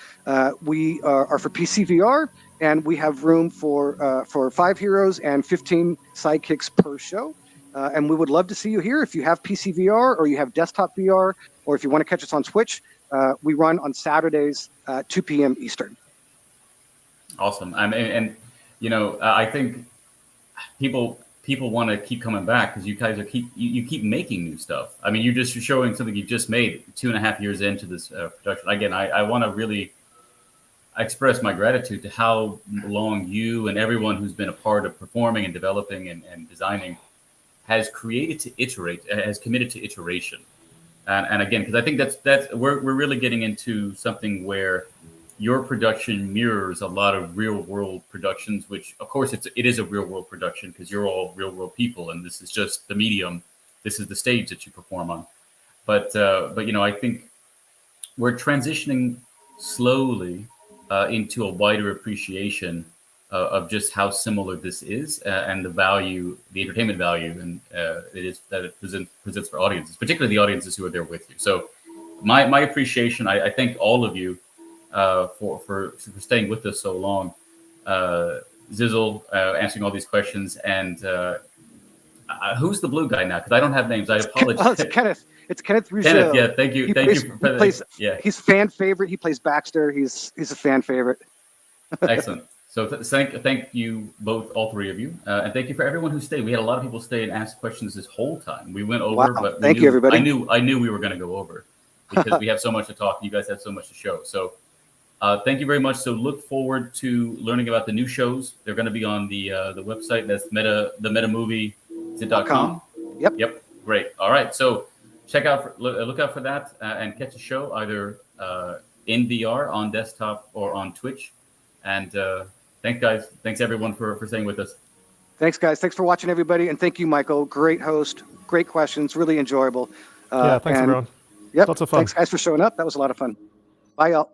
We are for PCVR, and we have room for 5 heroes and 15 sidekicks per show. And we would love to see you here. If you have PC VR or you have desktop VR, or if you want to catch us on Twitch, we run on Saturdays, 2 p.m. Eastern. Awesome. And you know, I think people want to keep coming back because you guys are you keep making new stuff. I mean, you're showing something you just made 2.5 years into this production. Again, I want to really express my gratitude to how long you and everyone who's been a part of performing and developing and designing has committed to iteration. And again, because I think that's we're really getting into something where your production mirrors a lot of real world productions, which of course it is a real world production because you're all real world people, and this is just the medium. This is the stage that you perform on. But you know, I think we're transitioning slowly into a wider appreciation of just how similar this is and the value, the entertainment value, and it presents for audiences, particularly the audiences who are there with you. So, my appreciation. I thank all of you for staying with us so long. Zizzle answering all these questions, and who's the blue guy now? Because I don't have names. I apologize. Oh, it's Kenneth. It's Kenneth Rougeau. Kenneth, yeah, thank you. He's fan favorite. He plays Baxter. He's a fan favorite. Excellent. So thank you both, all three of you, and thank you for everyone who stayed. We had a lot of people stay and ask questions this whole time. We went over, wow. but thank you, everybody. I knew we were going to go over because we have so much to talk. You guys have so much to show. So thank you very much. So look forward to learning about the new shows. They're going to be on the website. That's themetamovie.com. Yep. Great. All right. So look out for that and catch a show either in VR on desktop or on Twitch. And thanks, guys. Thanks, everyone, for staying with us. Thanks, guys. Thanks for watching, everybody. And thank you, Michael. Great host. Great questions. Really enjoyable. Thanks, everyone. Yep. Lots of fun. Thanks, guys, for showing up. That was a lot of fun. Bye, y'all.